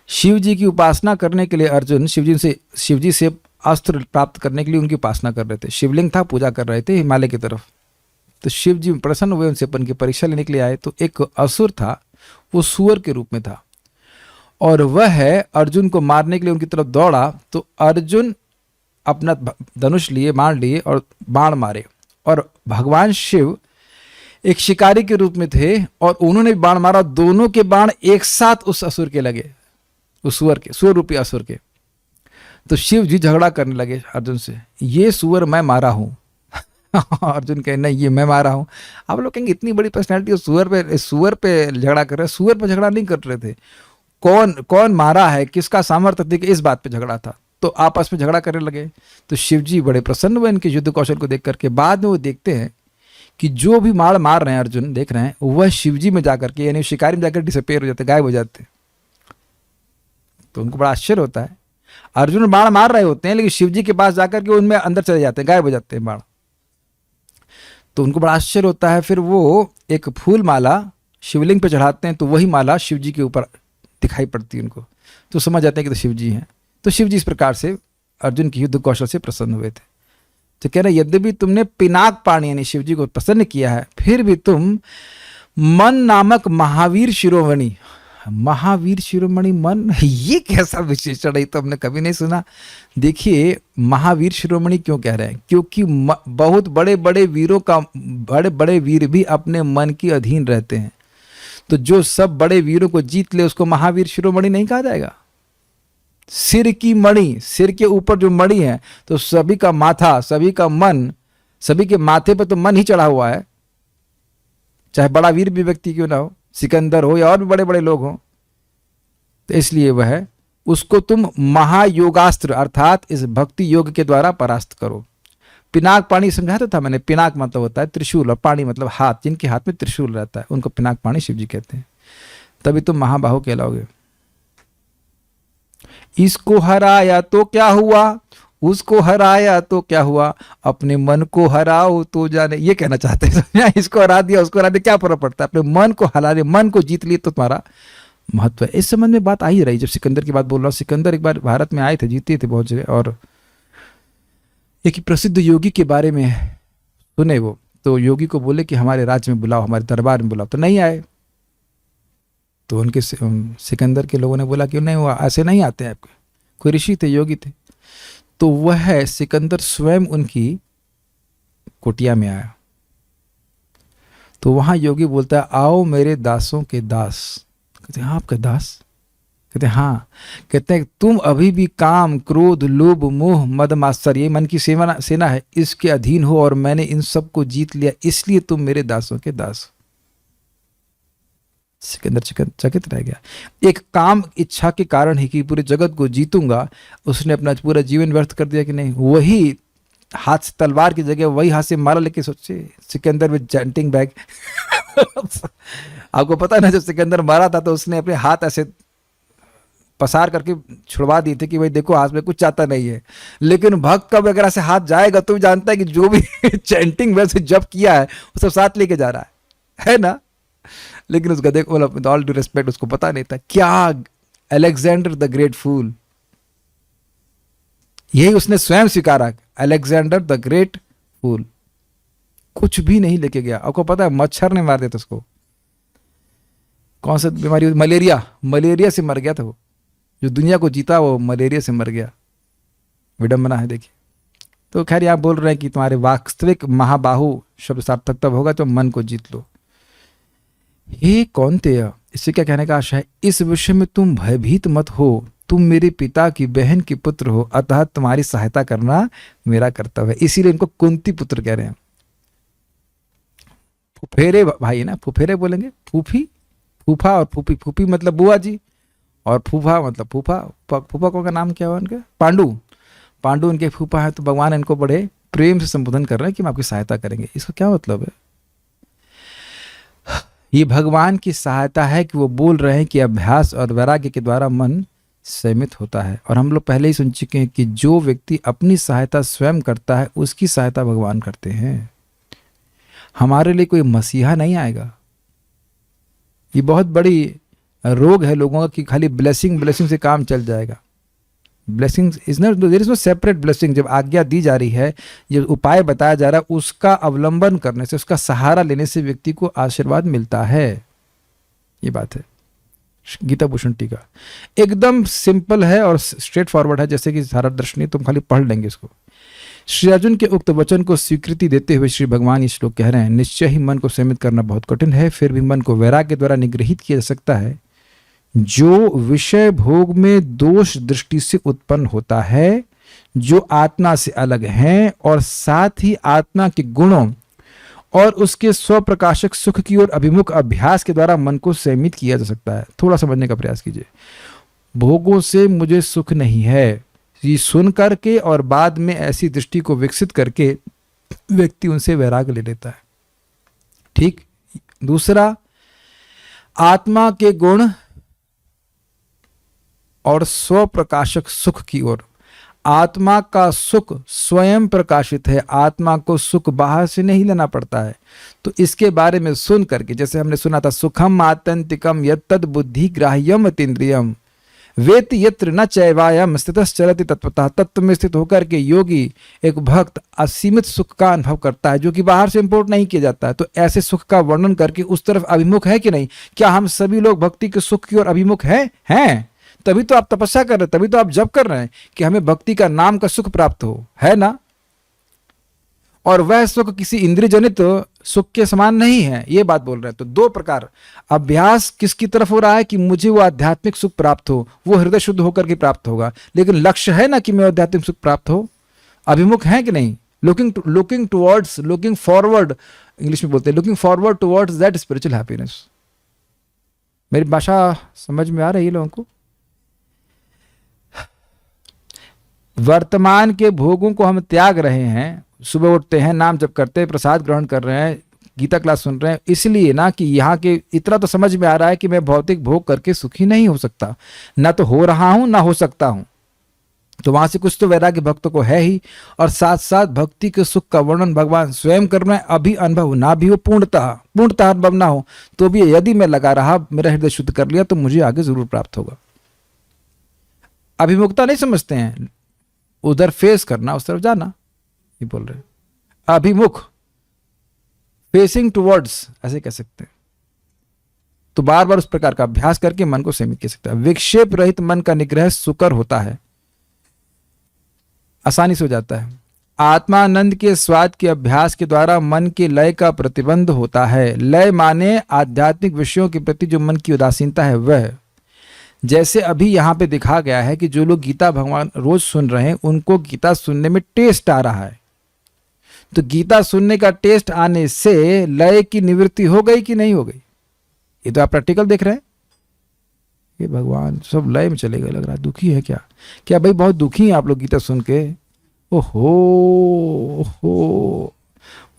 शिव जी की उपासना करने के लिए अर्जुन शिव जी से अस्त्र प्राप्त करने के लिए उनकी उपासना कर रहे थे। शिवलिंग था, पूजा कर रहे थे हिमालय की तरफ। तो शिव जी प्रसन्न हुए, उनसे उनकी परीक्षा लेने के लिए आए। तो एक असुर था, वो सुअर के रूप में था और वह अर्जुन को मारने के लिए उनकी तरफ दौड़ा। तो अर्जुन अपना धनुष लिए, बाण लिए और बाण मारे, और भगवान शिव एक शिकारी के रूप में थे और उन्होंने बाण मारा। दोनों के बाण एक साथ उस असुर के लगे, उस सुअर रूपी असुर के। तो शिव जी झगड़ा करने लगे अर्जुन से, ये सुअर मैं मारा हूं। अर्जुन कहे नहीं, ये मैं मारा हूं। आप लोग कहेंगे इतनी बड़ी पर्सनैलिटी सुअर पे झगड़ा कर रहे। सुअर पे झगड़ा नहीं कर रहे थे, कौन मारा है, किसका सामर्थ्य अधिक, इस बात पे झगड़ा था। तो आपस में झगड़ा करने लगे। तो शिव जी बड़े प्रसन्न हुए इनके युद्ध कौशल को देख करके। बाद में वो देखते हैं कि जो भी मार मार रहे हैं अर्जुन, देख रहे हैं, वह शिव जी में जाकर के, यानी शिकारी में जाकर डिसअपेयर हो जाते, गायब हो जाते। तो उनको बड़ा आश्चर्य होता है। अर्जुन बाण मार रहे होते हैं लेकिन शिव जी के पास जाकर के उनमें अंदर चले जाते हैं, गायब हो जाते हैं बाण। तो उनको बड़ा आश्चर्य होता है। फिर वो एक फूल माला शिवलिंग पे चढ़ाते हैं, तो वही माला शिव जी के ऊपर दिखाई पड़ती है उनको। तो समझ जाते हैं कि तो शिव जी हैं। तो शिव जी इस प्रकार से अर्जुन की युद्ध कौशल से प्रसन्न हुए थे। तो कह रहे यद्यपि तुमने पिनाक पाणी यानी शिव जी को प्रसन्न किया है, फिर भी तुम मन नामक महावीर शिरोमणि, महावीर शिरोमणि मन, ये कैसा विशेषण है, तो हमने कभी नहीं सुना। देखिए महावीर शिरोमणि क्यों कह रहे हैं, क्योंकि बहुत बड़े बड़े वीरों का, बड़े बड़े वीर भी अपने मन के अधीन रहते हैं। तो जो सब बड़े वीरों को जीत ले उसको महावीर शिरोमणि नहीं कहा जाएगा। सिर की मणि, सिर के ऊपर जो मणि है, तो सभी का माथा, सभी का मन, सभी के माथे पर तो मन ही चढ़ा हुआ है, चाहे बड़ा वीर भी व्यक्ति क्यों ना हो, सिकंदर हो या और भी बड़े बड़े लोग हों। तो इसलिए वह, उसको तुम महायोगास्त्र अर्थात इस भक्ति योग के द्वारा परास्त करो। पिनाक पाणी समझाता था मैंने। पिनाक मतलब होता है त्रिशूल, और पाणी मतलब हाथ, जिनके हाथ में त्रिशूल रहता है उनको पिनाक पाणी शिव जी कहते हैं। तभी तुम महाबाहु कहलाओगे। इसको हराया तो क्या हुआ, उसको हराया तो क्या हुआ, अपने मन को हराओ तो जाने, ये कहना चाहते हैं। इसको हरा दिया, उसको हरा दिया, क्या फर्क पड़ता है, अपने मन को हरा दिया, मन को जीत लिए तो तुम्हारा महत्व है। इस संबंध में बात आ ही रही, जब सिकंदर की बात बोल रहा हूँ। सिकंदर एक बार भारत में आए थे, जीते थे बहुत जगह, और एक प्रसिद्ध योगी के बारे में सुने वो, तो योगी को बोले कि हमारे राज्य में बुलाओ, हमारे दरबार में बुलाओ, तो नहीं आए। तो उनके सिकंदर के लोगों ने बोला कि नहीं, वो ऐसे नहीं आते हैं आपके, कोई ऋषि थे, योगी थे। तो वह सिकंदर स्वयं उनकी कुटिया में आया। तो वहां योगी बोलता है, आओ मेरे दासों के दास। कहते हैं, हाँ आपके दास? कहते हैं हाँ। कहते हैं तुम अभी भी काम, क्रोध, लोभ, मोह, मद, मात्सर्य, ये मन की सेना है, इसके अधीन हो, और मैंने इन सब को जीत लिया, इसलिए तुम मेरे दासों के दास। सिकंदर चकित रह गया। एक काम इच्छा के कारण ही कि पूरे जगत को जीतूंगा, उसने अपना पूरा जीवन व्यर्थ कर दिया कि नहीं। वही हाथ से तलवार की जगह वही हाथ से मारा, लेके सोचे सिकंदर विद जंटिंग बैग। आपको पता है ना, जब सिकंदर मारा था तो उसने अपने हाथ ऐसे पसार करके छुड़वा दिए थे कि भाई देखो हाथ में कुछ चाहता नहीं है। लेकिन भक्त का वगैरह से हाथ जाएगा तो जानता है कि जो भी चैंटिंग वैसे जब किया है वो सब साथ लेके जा रहा है ना। लेकिन उसका देखो, विद ऑल ड्यू रिस्पेक्ट, उसको पता नहीं था क्या अलेक्जेंडर द ग्रेट फूल, यही उसने स्वयं स्वीकारा, अलेक्जेंडर द ग्रेट फूल, कुछ भी नहीं लेके गया। आपको पता है मच्छर ने मार दिया था उसको, कौन सा बीमारी, मलेरिया से मर गया था वो। जो दुनिया को जीता वो मलेरिया से मर गया। विडंबना है देखिए। तो खैर आप बोल रहे हैं कि तुम्हारे वास्तविक महाबाहु शब्द सार्थक तब होगा तो मन को जीत लो। हे कौन्तेय, इससे क्या कहने का आशा है, इस विषय में तुम भयभीत मत हो, तुम मेरे पिता की बहन की पुत्र हो, अतः तुम्हारी सहायता करना मेरा कर्तव्य है। इसीलिए इनको कुंती पुत्र कह रहे हैं। फुफेरे भाई ना, फुफेरे बोलेंगे, फूफी, फूफा और फूफी। फूफी मतलब बुआ जी, और फूफा मतलब फूफा। फूफा को का नाम क्या हुआ उनका? पांडु उनके फूफा है। तो भगवान इनको बड़े प्रेम से संबोधन कर रहे हैं कि हम आपकी सहायता करेंगे। इसका क्या मतलब है? ये भगवान की सहायता है कि वो बोल रहे हैं कि अभ्यास और वैराग्य के द्वारा मन संयमित होता है। और हम लोग पहले ही सुन चुके हैं कि जो व्यक्ति अपनी सहायता स्वयं करता है उसकी सहायता भगवान करते हैं। हमारे लिए कोई मसीहा नहीं आएगा। ये बहुत बड़ी रोग है लोगों का कि खाली ब्लेसिंग से काम चल जाएगा। Blessing is not, there is no separate blessing. जब आज्ञा दी जा रही है, ये उपाय बताया जा रहा है, उसका अवलंबन करने से, उसका सहारा लेने से व्यक्ति को आशीर्वाद मिलता है। ये बात है। गीता भूषण टीका एकदम सिंपल है और स्ट्रेट फॉरवर्ड है, जैसे कि सारा दर्शनी, तुम खाली पढ़ लेंगे इसको। श्री अर्जुन के उक्त वचन को स्वीकृति देते हुए श्री भगवान ये श्लोक कह रहे हैं, निश्चय ही मन को संयमित करना बहुत कठिन है, फिर भी मन को वैराग्य के द्वारा निग्रहित किया जा सकता है। जो विषय भोग में दोष दृष्टि से उत्पन्न होता है, जो आत्मा से अलग है, और साथ ही आत्मा के गुणों और उसके स्वप्रकाशक सुख की ओर अभिमुख अभ्यास के द्वारा मन को संयमित किया जा सकता है। थोड़ा समझने का प्रयास कीजिए। भोगों से मुझे सुख नहीं है, ये सुन करके और बाद में ऐसी दृष्टि को विकसित करके व्यक्ति उनसे वैराग्य ले लेता है। ठीक। दूसरा, आत्मा के गुण और स्वप्रकाशक सुख की ओर। आत्मा का सुख स्वयं प्रकाशित है, आत्मा को सुख बाहर से नहीं लेना पड़ता है। तो इसके बारे में सुन करके, जैसे हमने सुना था, सुखम आत्यंतिकम यत्तद बुद्धि ग्राह्यम अतीन्द्रियम, वेति यत्र न चैवायम स्थितश्चरति तत्वतः, तत्व में स्थित होकर के योगी एक भक्त असीमित सुख का अनुभव करता है जो कि बाहर से इंपोर्ट नहीं किया जाता है। तो ऐसे सुख का वर्णन करके उस तरफ अभिमुख है कि नहीं? क्या हम सभी लोग भक्ति के सुख की ओर अभिमुख हैं? तभी तो आप तपस्या कर रहे हैं, तभी तो आप जप कर रहे हैं कि हमें भक्ति का नाम का सुख प्राप्त हो, है ना? और वह सुख किसी इंद्रिय जनित सुख के समान नहीं है, ये बात बोल रहे हैं। तो दो प्रकार अभ्यास किसकी तरफ हो रहा है कि मुझे वो आध्यात्मिक सुख प्राप्त हो, वो हृदय शुद्ध होकर के प्राप्त होगा, लेकिन लक्ष्य है ना कि मैं आध्यात्मिक सुख प्राप्त हो। अभिमुख है कि नहीं? Looking towards, looking forward, English में बोलते हैं looking forward towards that spiritual happiness. मेरी भाषा समझ में आ रही है लोगों को? वर्तमान के भोगों को हम त्याग रहे हैं, सुबह उठते हैं, नाम जप करते हैं, प्रसाद ग्रहण कर रहे हैं, गीता क्लास सुन रहे हैं, इसलिए ना कि यहाँ के इतना तो समझ में आ रहा है कि मैं भौतिक भोग करके सुखी नहीं हो सकता, ना तो हो रहा हूं ना हो सकता हूं। तो वहां से कुछ तो वैराग्य भक्तों को है ही, और साथ साथ भक्ति के सुख का वर्णन भगवान स्वयं कर रहे हैं। अभी अनुभव ना भी हो, पूर्णतः अनुभव ना हो, तो भी यदि मैं लगा रहा, मेरा हृदय शुद्ध कर लिया, तो मुझे आगे जरूर प्राप्त होगा। अभिमुखता नहीं समझते हैं, उधर फेस करना, उस तरफ जाना, ये बोल रहे हैं। अभिमुख, फेसिंग टुवर्ड्स, ऐसे कह सकते हैं। तो बार बार उस प्रकार का अभ्यास करके मन को सीमित कर सकता है। विक्षेप रहित मन का निग्रह सुकर होता है, आसानी से हो जाता है। आत्मानंद के स्वाद के अभ्यास के द्वारा मन के लय का प्रतिबंध होता है। लय माने आध्यात्मिक विषयों के प्रति जो मन की उदासीनता है वह। जैसे अभी यहाँ पे दिखा गया है कि जो लोग गीता भगवान रोज सुन रहे हैं, उनको गीता सुनने में टेस्ट आ रहा है। तो गीता सुनने का टेस्ट आने से लय की निवृत्ति हो गई कि नहीं हो गई? ये तो आप प्रैक्टिकल देख रहे हैं। ये भगवान सब लय में चले गए, लग रहा है। दुखी है क्या? क्या भाई बहुत दुखी हैं आप लोग गीता सुन के? ओहो,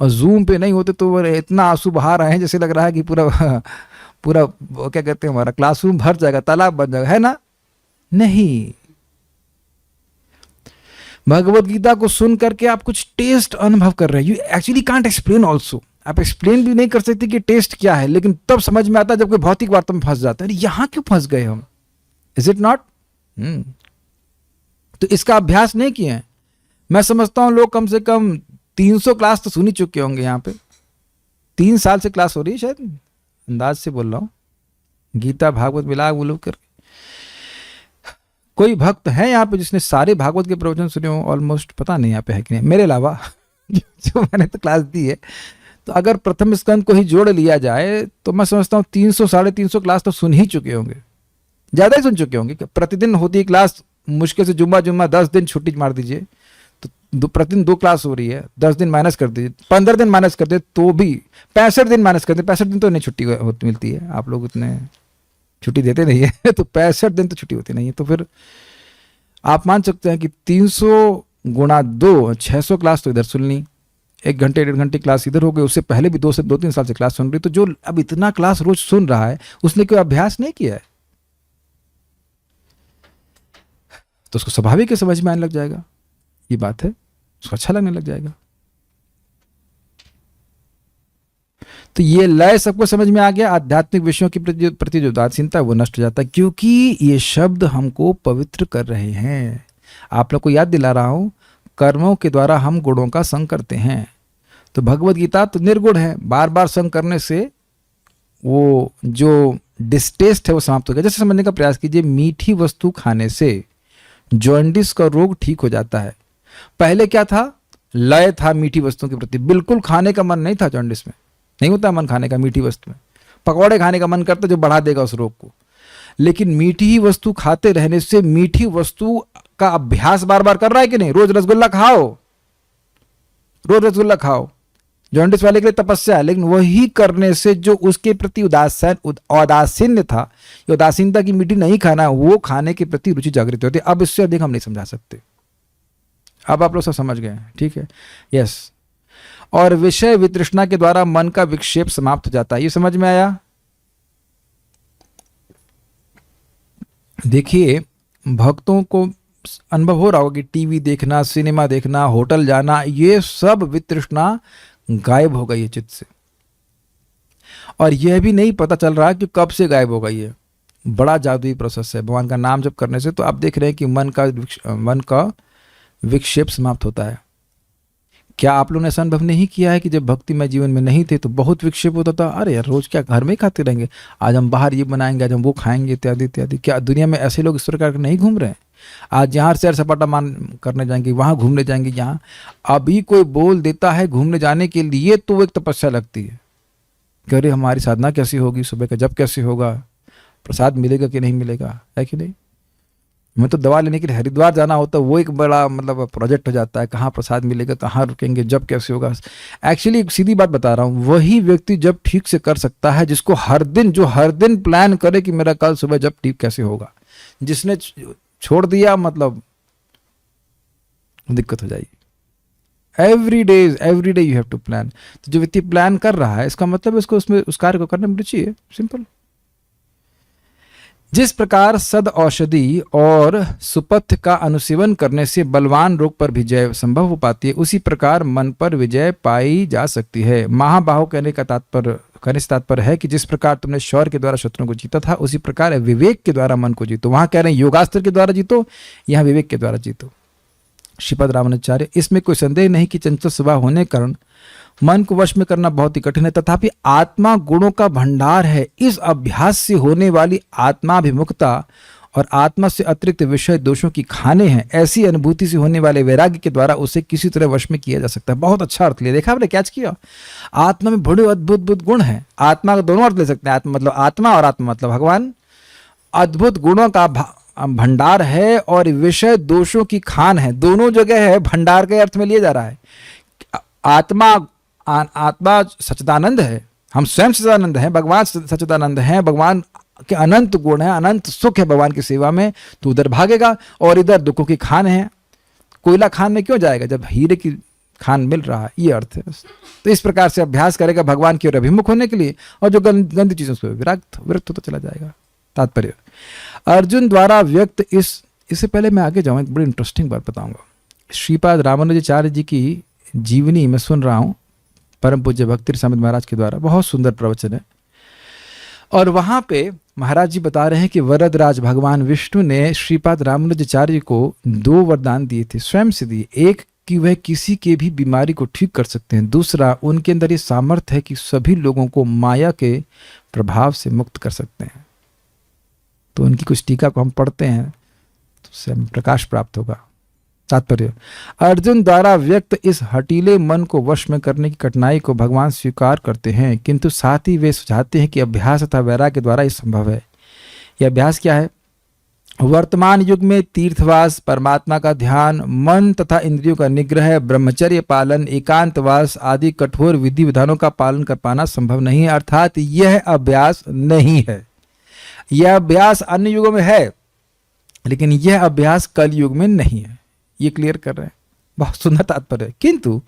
और जूम पे नहीं होते तो वो इतना आंसू बहा रहे हैं जैसे लग रहा है कि पूरा वो क्या कहते हैं, हमारा क्लासरूम भर जाएगा, तालाब बन जाएगा, है ना? नहीं, भगवत गीता को सुन करके आप कुछ टेस्ट अनुभव कर रहे हैं। You actually can't explain also, आप एक्सप्लेन भी नहीं कर सकते कि टेस्ट क्या है, लेकिन तब समझ में आता है जब कोई भौतिक वार्ता में फंस जाता है। यहां क्यों फंस गए हम? Is it not? तो इसका अभ्यास नहीं किए हैं। मैं समझता हूं लोग कम से कम 300 क्लास तो सुन ही चुके होंगे। यहाँ पे 3 साल से क्लास हो रही है, शायद, अंदाज से बोल रहा हूं, गीता भागवत मिला बोलो कर। कोई भक्त है यहाँ पे जिसने सारे भागवत के प्रवचन सुने हो? ऑलमोस्ट पता नहीं यहाँ पे है कि नहीं, मेरे अलावा जो मैंने तो क्लास दी है। तो अगर प्रथम स्कंद को ही जोड़ लिया जाए तो मैं समझता हूँ 300 साढ़े 300 क्लास तो सुन ही चुके होंगे, ज्यादा ही सुन चुके होंगे। प्रतिदिन होती है क्लास, मुश्किल से जुम्मा 10 दिन छुट्टी मार दीजिए तो प्रतिदिन 2 क्लास हो रही है, 10 दिन माइनस कर दीजिए, 15 दिन माइनस कर दे तो भी 65 दिन माइनस कर दे। 65 दिन तो नहीं छुट्टी मिलती है, आप लोग उतने छुट्टी देते नहीं है तो 65 दिन तो छुट्टी होती नहीं है। तो फिर आप मान सकते हैं कि 300 गुणा 2 600 क्लास तो इधर सुन ली, 1 घंटे 1.5 घंटे क्लास इधर हो गई। उससे पहले भी 2-3 साल से क्लास सुन रही। तो जो अब इतना क्लास रोज सुन रहा है उसने कोई अभ्यास नहीं किया है, तो उसको स्वाभाविक ही समझ में आने लग जाएगा। ये बात है, उसको अच्छा लगने लग जाएगा। तो ये लय सबको समझ में आ गया। आध्यात्मिक विषयों के प्रति जो उदासीनता है वो नष्ट हो जाता है, क्योंकि ये शब्द हमको पवित्र कर रहे हैं। आप लोग को याद दिला रहा हूं, कर्मों के द्वारा हम गुणों का संग करते हैं। तो भगवत गीता तो निर्गुण है, बार बार संग करने से वो जो डिस्टेस्ट है वो समाप्त हो गया। जैसे समझने का प्रयास कीजिए, मीठी वस्तु खाने से जॉन्डिस का रोग ठीक हो जाता है। पहले क्या था? लय था मीठी वस्तुओं के प्रति, बिल्कुल खाने का मन नहीं था। जॉन्डिस में नहीं होता मन खाने का, मीठी वस्तु में पकौड़े खाने का मन करता जो बढ़ा देगा उस रोग को। लेकिन मीठी ही वस्तु खाते रहने से मीठी वस्तु का अभ्यास बार बार कर रहा है कि नहीं? रोज रसगुल्ला खाओ, रोज रसगुल्ला खाओ, जॉन्डिस वाले के लिए तपस्या है। लेकिन वही करने से जो उसके प्रति उदासीन था, उदासीनता की मीठी नहीं खाना, वो खाने के प्रति रुचि जागृत होती है। अब इससे अधिक हम नहीं समझा सकते। अब आप लोग सब समझ गए, ठीक है? यस। और विषय वितृष्णा के द्वारा मन का विक्षेप समाप्त हो जाता है। ये समझ में आया? देखिए, भक्तों को अनुभव हो रहा होगा कि टीवी देखना, सिनेमा देखना, होटल जाना, ये सब वितृष्णा गायब हो गई है चित्त से। और यह भी नहीं पता चल रहा कि कब से गायब हो गई है। बड़ा जादुई प्रोसेस है भगवान का नाम जप करने से। तो आप देख रहे हैं कि मन का विक्षेप समाप्त होता है। क्या आप लोगों ने ऐसा अनुभव नहीं किया है कि जब भक्तिमय जीवन में नहीं थे तो बहुत विक्षेप होता था, अरे यार रोज क्या घर में ही खाते रहेंगे, आज हम बाहर ये बनाएंगे, आज हम वो खाएंगे, इत्यादि इत्यादि। क्या दुनिया में ऐसे लोग इस प्रकार के नहीं घूम रहे हैं? आज यहाँ सैर सपाटा मान करने जाएंगे, वहाँ घूमने जाएंगे, यहाँ अभी कोई बोल देता है घूमने जाने के लिए तो वो एक तपस्या लगती है कि अरे हमारी साधना कैसी होगी, सुबह का जप कैसे होगा, प्रसाद मिलेगा कि नहीं मिलेगा, है कि नहीं। मैं तो दवा लेने के लिए हरिद्वार जाना होता है, वो एक बड़ा मतलब प्रोजेक्ट हो जाता है, कहाँ प्रसाद मिलेगा, कहाँ रुकेंगे, जब कैसे होगा। एक्चुअली एक सीधी बात बता रहा हूँ, वही व्यक्ति जब ठीक से कर सकता है जिसको हर दिन प्लान करे कि मेरा कल सुबह जब ठीक कैसे होगा। जिसने छोड़ दिया मतलब दिक्कत हो जाएगी। Every day you have to plan. तो जो व्यक्ति प्लान कर रहा है इसका मतलब उसको उसमें उस कार्य को करने में रुचि है, सिंपल। जिस प्रकार सद औषधि और सुपथ का अनुसेवन करने से बलवान रोग पर विजय संभव हो पाती है, उसी प्रकार मन पर विजय पाई जा सकती है। महाबाहो कहने से तात्पर्य है कि जिस प्रकार तुमने शौर्य के द्वारा शत्रुओं को जीता था, उसी प्रकार विवेक के द्वारा मन को जीतो। वहां कह रहे हैं योगास्त्र के द्वारा जीतो, यहाँ विवेक के द्वारा जीतो। श्रीपद रामानुजाचार्य, इसमें कोई संदेह नहीं कि चंचल स्वभाव होने के कारण मन को वश में करना बहुत ही कठिन है, तथापि आत्मा गुणों का भंडार है। इस अभ्यास से होने वाली आत्माभिमुखता और आत्मा से अतिरिक्त विषय दोषों की खाने हैं, ऐसी अनुभूति से होने वाले वैराग्य के द्वारा उसे किसी तरह वश में किया जा सकता है। बहुत अच्छा अर्थ लिया, देखा आपने कैच किया। आत्मा में बड़े अद्भुत गुण हैं। आत्मा का दोनों अर्थ ले सकते हैं, आत्मा मतलब आत्मा और आत्मा मतलब भगवान। अद्भुत गुणों का भंडार है और विषय दोषों की खान है, दोनों जगह है, भंडार के अर्थ में लिया जा रहा है। आत्मा सच्चिदानंद है, हम स्वयं सच्चिदानंद हैं, भगवान सच्चिदानंद हैं, भगवान के अनंत गुण है, अनंत सुख है भगवान की सेवा में, तो उधर भागेगा। और इधर दुखों की खान है, कोयला खान में क्यों जाएगा जब हीरे की खान मिल रहा है, ये अर्थ है। तो इस प्रकार से अभ्यास करेगा भगवान की ओर अभिमुख होने के लिए, और जो गंदी चीजों से विरक्त होता चला जाएगा। तात्पर्य अर्जुन द्वारा व्यक्त इससे पहले मैं आगे जाऊं, एक बड़ी इंटरेस्टिंग बात बताऊंगा। श्रीपाद रामानुजाचार्य जी की जीवनी में सुन रहा हूं, परम पूज्य भक्ति रसामृत महाराज के द्वारा, बहुत सुंदर प्रवचन है। और वहां पे महाराज जी बता रहे हैं कि वरदराज भगवान विष्णु ने श्रीपाद रामानुजाचार्य को 2 वरदान दिए थे, स्वयं से दिए। एक कि वह किसी के भी बीमारी को ठीक कर सकते हैं, दूसरा उनके अंदर ये सामर्थ्य है कि सभी लोगों को माया के प्रभाव से मुक्त कर सकते हैं। तो उनकी कुछ टीका को हम पढ़ते हैं तो उससे हमें प्रकाश प्राप्त होगा। तात्पर्य अर्जुन द्वारा व्यक्त इस हटीले मन को वश में करने की कठिनाई को भगवान स्वीकार करते हैं, किंतु साथ ही वे सुझाते हैं कि अभ्यास तथा वैराग्य के द्वारा यह संभव है। यह अभ्यास क्या है? वर्तमान युग में तीर्थवास, परमात्मा का ध्यान, मन तथा इंद्रियों का निग्रह, ब्रह्मचर्य पालन, एकांतवास आदि कठोर विधि विधानों का पालन कर पाना संभव नहीं है, अर्थात यह अभ्यास नहीं है। यह अभ्यास अन्य युगों में है, लेकिन यह अभ्यास कल युग में नहीं है। ये क्लियर कर रहे हैं, बहुत सुंदर तात्पर्य। किंतु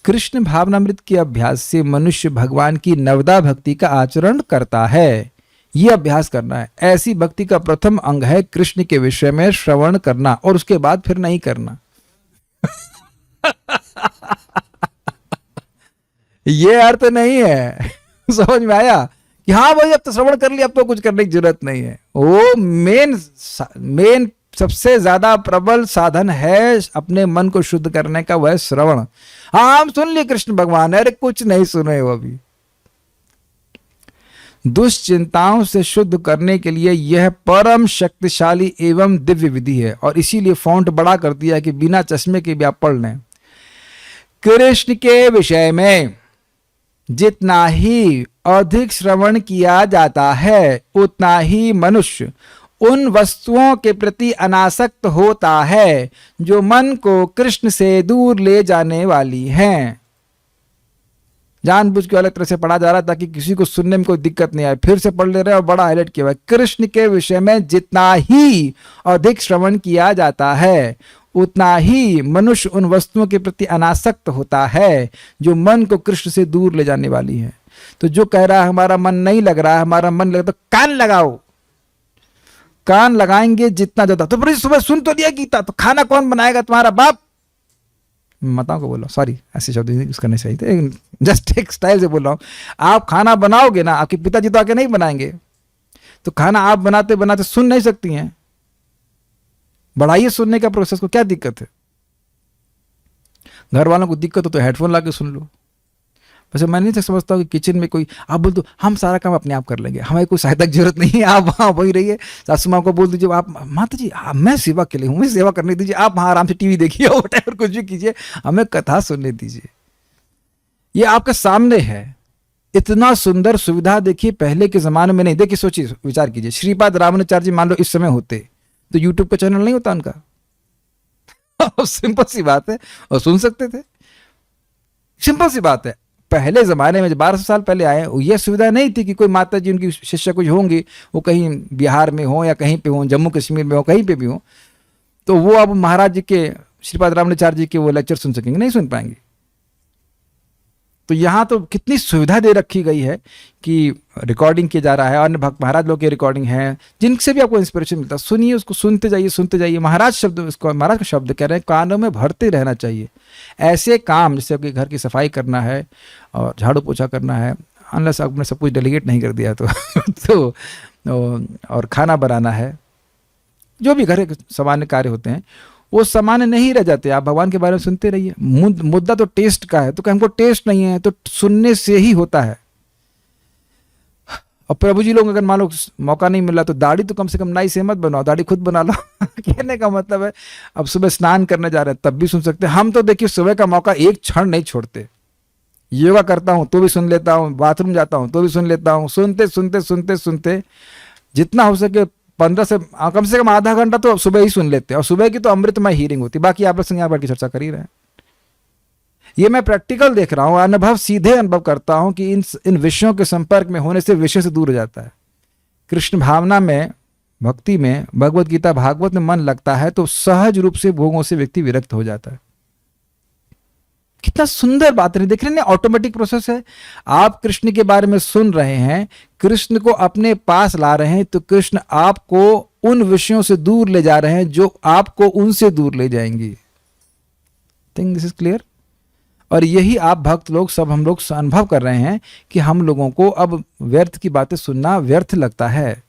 कृष्ण भावनामृत के अभ्यास से मनुष्य भगवान की नवदा भक्ति का आचरण करता है। यह अभ्यास करना है। ऐसी भक्ति का प्रथम अंग है कृष्ण के विषय में श्रवण करना, और उसके बाद फिर नहीं करना। ये अर्थ नहीं है। समझ में आया कि हाँ भाई अब तो श्रवण कर लिया, अब तो कुछ करने की जरूरत नहीं है। वो मेन सबसे ज्यादा प्रबल साधन है अपने मन को शुद्ध करने का, वह श्रवण। हाँ हम सुन लिए कृष्ण भगवान, अरे कुछ नहीं सुने वो अभी। दुश्चिंताओं से शुद्ध करने के लिए यह परम शक्तिशाली एवं दिव्य विधि है, और इसीलिए फॉन्ट बड़ा कर दिया कि बिना चश्मे के भी आप पढ़ लें। कृष्ण के विषय में जितना ही अधिक श्रवण किया जाता है, उतना ही मनुष्य उन वस्तुओं के प्रति अनासक्त होता है जो मन को कृष्ण से दूर ले जाने वाली हैं। जानबूझ के अलग तरह से पढ़ा जा रहा है ताकि किसी को सुनने में कोई दिक्कत नहीं आए, फिर से पढ़ ले रहे हैं और बड़ा हाईलाइट किया हुआ है। कृष्ण के विषय में जितना ही अधिक श्रवण किया जाता है, उतना ही मनुष्य उन वस्तुओं के प्रति अनासक्त होता है जो मन को कृष्ण से दूर ले जाने वाली है। तो जो कह रहा है हमारा मन नहीं लग रहा है, हमारा मन लग, तो कान लगाओ। कान लगाएंगे जितना ज्यादा। तो सुबह सुन तो लिया गीता, तो खाना कौन बनाएगा? तुम्हारा बाप। माताओं को बोलो, सॉरी ऐसे शब्द यूज करने चाहिए थे, जस्ट एक स्टाइल से बोल रहा हूं। आप खाना बनाओगे ना, आपके पिताजी तो आके नहीं बनाएंगे। तो खाना आप बनाते बनाते सुन नहीं सकती हैं, बढ़ाइए सुनने का प्रोसेस को, क्या दिक्कत है? घर वालों को दिक्कत हो तो हेडफोन ला के सुन लो। वैसे मैं नहीं समझता हूँ कि किचन में कोई आप बोल दो हम सारा काम अपने आप कर लेंगे, हमें कोई सहायता की जरूरत नहीं है, आप वहाँ वही रहिए। सासू माँ को बोल दीजिए आप माता जी मैं सेवा के लिए हूँ, मैं सेवा करने दीजिए, आप वहाँ आराम से टीवी देखिए और कुछ भी कीजिए, हमें कथा सुनने दीजिए। ये आपके सामने है, इतना सुंदर सुविधा देखिए पहले के जमाने में नहीं। देखिए सोचिए, विचार कीजिए, श्रीपाद रामानुजाचार्य जी मान लो इस समय होते तो यूट्यूब का चैनल नहीं होता उनका। सिंपल सी बात है, और सुन सकते थे, सिंपल सी बात है। पहले जमाने में, जब 1200 साल पहले आए, यह सुविधा नहीं थी कि कोई माता जी उनकी शिष्य कुछ होंगी, वो कहीं बिहार में हो या कहीं पे हो, जम्मू कश्मीर में हो, कहीं पे भी हो, तो वो अब महाराज जी के, श्रीपाद रामानुजाचार्य जी के वो लेक्चर सुन सकेंगे? नहीं सुन पाएंगे। तो यहाँ तो कितनी सुविधा दे रखी गई है कि रिकॉर्डिंग किया जा रहा है, अन्य भक्त महाराज लोग की रिकॉर्डिंग है, जिनसे भी आपको इंस्पिरेशन मिलता है, सुनिए उसको, सुनते जाइए सुनते जाइए। महाराज शब्द, इसको महाराज का शब्द कह रहे हैं, कानों में भरते रहना चाहिए। ऐसे काम जैसे आपके घर की सफाई करना है और झाड़ू पोछा करना है, अनलेस आपने सब कुछ डेलीगेट नहीं कर दिया तो और खाना बनाना है, जो भी घर के सामान्य कार्य होते हैं वो सामान्य नहीं रह जाते। आप भगवान के बारे में सुनते रहिए। मुद्दा तो टेस्ट का है, तो हमको टेस्ट नहीं है तो सुनने से ही होता है। और प्रभु जी लोग अगर मान लो मौका नहीं मिला तो दाढ़ी तो कम से कम नाई से मत बनाओ, दाढ़ी खुद बना लो। कहने का मतलब है अब सुबह स्नान करने जा रहे हैं तब भी सुन सकते हैं। हम तो देखिए सुबह का मौका एक क्षण नहीं छोड़ते। योगा करता हूँ तो भी सुन लेता हूँ, बाथरूम जाता हूँ तो भी सुन लेता हूँ, सुनते सुनते सुनते सुनते जितना हो सके 15 से कम से कम आधा घंटा तो सुबह ही सुन लेते हैं। और सुबह की तो अमृतमय हीरिंग होती है। बाकी आप लोग संग यहाँ बैठ के चर्चा कर ही रहे हैं। ये मैं प्रैक्टिकल देख रहा हूँ, अनुभव, सीधे अनुभव करता हूँ कि इन विषयों के संपर्क में होने से विषय से दूर हो जाता है। कृष्ण भावना में, भक्ति में, भगवत गीता भागवत में मन लगता है तो सहज रूप से भोगों से व्यक्ति विरक्त हो जाता है। कितना सुंदर बात है, देख रहे हैं, ऑटोमेटिक प्रोसेस है। आप कृष्ण के बारे में सुन रहे हैं, कृष्ण को अपने पास ला रहे हैं, तो कृष्ण आपको उन विषयों से दूर ले जा रहे हैं जो आपको उनसे दूर ले जाएंगी। Think this is clear. और यही आप भक्त लोग, सब हम लोग अनुभव कर रहे हैं कि हम लोगों को अब व्यर्थ की बातें सुनना व्यर्थ लगता है।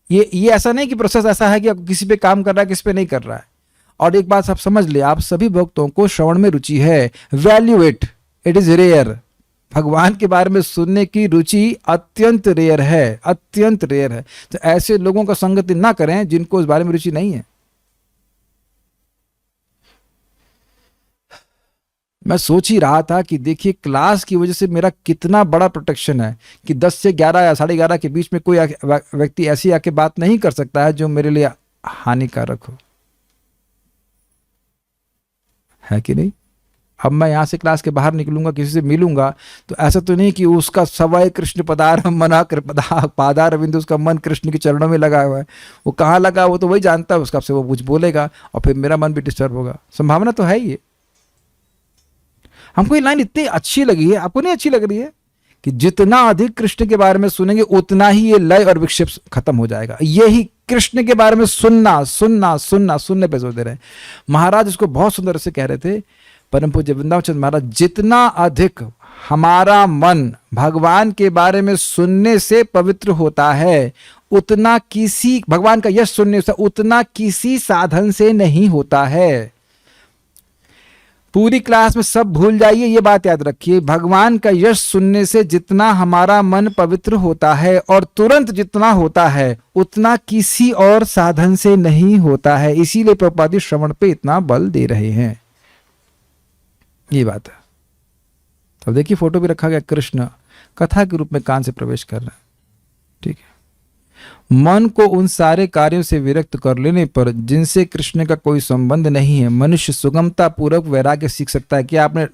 ये ऐसा नहीं कि प्रोसेस ऐसा है कि अब किसी पे काम कर रहा है, किसी पे नहीं कर रहा है। और एक बात आप समझ ले, आप सभी भक्तों को श्रवण में रुचि है। Value it is rare. भगवान के बारे में सुनने की रुचि अत्यंत रेयर है, अत्यंत रेयर है। तो ऐसे लोगों का संगति ना करें जिनको इस बारे में रुचि नहीं है। मैं सोच ही रहा था कि देखिए क्लास की वजह से मेरा कितना बड़ा प्रोटेक्शन है कि 10 से 11 या 11:30 के बीच में कोई व्यक्ति ऐसी आके बात नहीं कर सकता है जो मेरे लिए हानिकारक हो, है कि नहीं। अब मैं यहाँ से क्लास के बाहर निकलूंगा, किसी से मिलूंगा, तो ऐसा तो नहीं कि उसका सवय कृष्ण पदार मना पादार रविंद, उसका मन कृष्ण के चरणों में लगा हुआ है। वो कहाँ लगा वो तो वही जानता है, उसका से वो कुछ बोलेगा और फिर मेरा मन भी डिस्टर्ब होगा। संभावना तो है ही। हमको ये लाइन इतनी अच्छी लगी है, आपको नहीं अच्छी लग रही है कि जितना अधिक कृष्ण के बारे में सुनेंगे उतना ही ये लय और विक्षेप खत्म हो जाएगा। यही कृष्ण के बारे में सुनना सुनना सुनना, सुनने पे जोर दे रहे हैं। महाराज इसको बहुत सुंदर से कह रहे थे, परम पूज्य वृंदावन चंद्र महाराज, जितना अधिक हमारा मन भगवान के बारे में सुनने से पवित्र होता है, उतना किसी भगवान का यश सुनने से उतना किसी साधन से नहीं होता है। पूरी क्लास में सब भूल जाइए, ये बात याद रखिए। भगवान का यश सुनने से जितना हमारा मन पवित्र होता है और तुरंत जितना होता है उतना किसी और साधन से नहीं होता है। इसीलिए प्रभुपाद श्रवण पे इतना बल दे रहे हैं। ये बात है। तो देखिए फोटो भी रखा गया, कृष्ण कथा के रूप में कान से प्रवेश कर रहे हैं। ठीक है। मन को उन सारे कार्यों से विरक्त कर लेने पर जिनसे कृष्ण का कोई संबंध नहीं है, मनुष्य सुगमता पूर्वक वैराग्य सीख सकता है। क्या आपने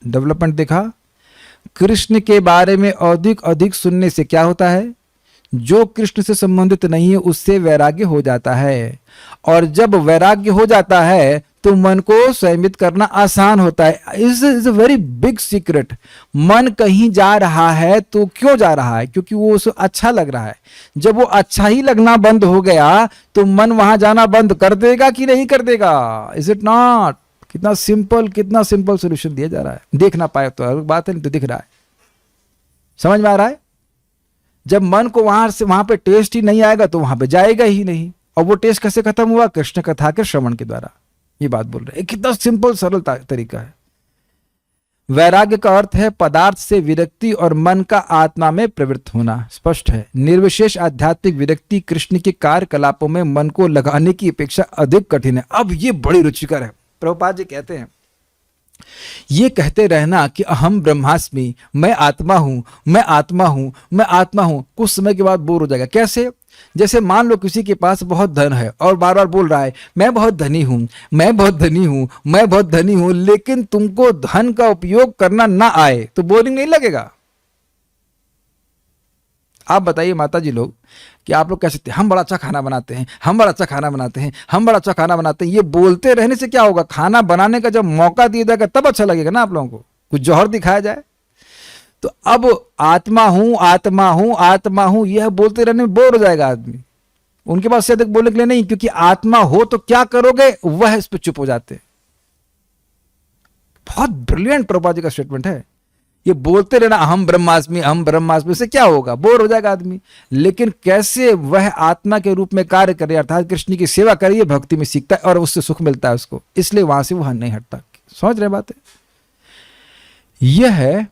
डेवलपमेंट देखा? कृष्ण के बारे में अधिक अधिक सुनने से क्या होता है? जो कृष्ण से संबंधित नहीं है उससे वैराग्य हो जाता है। और जब वैराग्य हो जाता है तो मन को संयमित करना आसान होता है। Is a very big secret. मन कहीं जा रहा है तो क्यों जा रहा है? क्योंकि वो उसे अच्छा लग रहा है। जब वो अच्छा ही लगना बंद हो गया तो मन वहां जाना बंद कर देगा कि नहीं कर देगा? Is it not? कितना सिंपल सोल्यूशन दिया जा रहा है। देख ना पाए तो अलग बात है, नहीं तो दिख रहा है। समझ में आ रहा है? जब मन को वहां से वहां पे टेस्ट ही नहीं आएगा तो वहां पे जाएगा ही नहीं। और वो टेस्ट कैसे खत्म हुआ? कृष्ण कथा के श्रवण के द्वारा। ये बात बोल रहे हैं। कितना सिंपल सरल तरीका है। वैराग्य का अर्थ है पदार्थ से विरक्ति और मन का आत्मा में प्रवृत्त होना। स्पष्ट है, निर्विशेष आध्यात्मिक विरक्ति कृष्ण के कार्यकलापों में मन को लगाने की अपेक्षा अधिक कठिन है। अब ये बड़ी रुचिकर है। प्रभुपाद जी कहते हैं, ये कहते रहना कि अहम ब्रह्मास्मि, मैं आत्मा हूं, मैं आत्मा हूं, मैं आत्मा हूं, कुछ समय के बाद बोर हो जाएगा। कैसे? जैसे मान लो किसी के पास बहुत धन है और बार बार बोल रहा है मैं बहुत धनी हूं, मैं बहुत धनी हूं, मैं बहुत धनी हूं, लेकिन तुमको धन का उपयोग करना ना आए तो बोरिंग नहीं लगेगा? आप बताइए माता जी लोग कि आप लोग कह सकते हैं हम बड़ा अच्छा खाना बनाते हैं, हम बड़ा अच्छा खाना बनाते हैं, हम बड़ा अच्छा खाना बनाते हैं। ये बोलते रहने से क्या होगा? खाना बनाने का जब मौका दिया जाएगा तब अच्छा लगेगा ना आप लोगों को, कुछ जौहर दिखाया जाए। तो अब आत्मा हूं, आत्मा हूं, आत्मा हूं, यह बोलते रहने में बोर हो जाएगा आदमी। उनके पास से अधिक बोलने के लिए नहीं, क्योंकि आत्मा हो तो क्या करोगे वह इस पर चुप हो जाते। बहुत ब्रिलियंट प्रभुपाद जी का स्टेटमेंट है। ये बोलते रहना अहम ब्रह्मास्मि, अहम ब्रह्मास्मि, से क्या होगा? बोर हो जाएगा आदमी। लेकिन कैसे वह आत्मा के रूप में कार्य करे, अर्थात कृष्ण की सेवा करे, भक्ति में सीखता है और उससे सुख मिलता है उसको, इसलिए वहां से वह नहीं हटता। समझ रहे बात है? यह है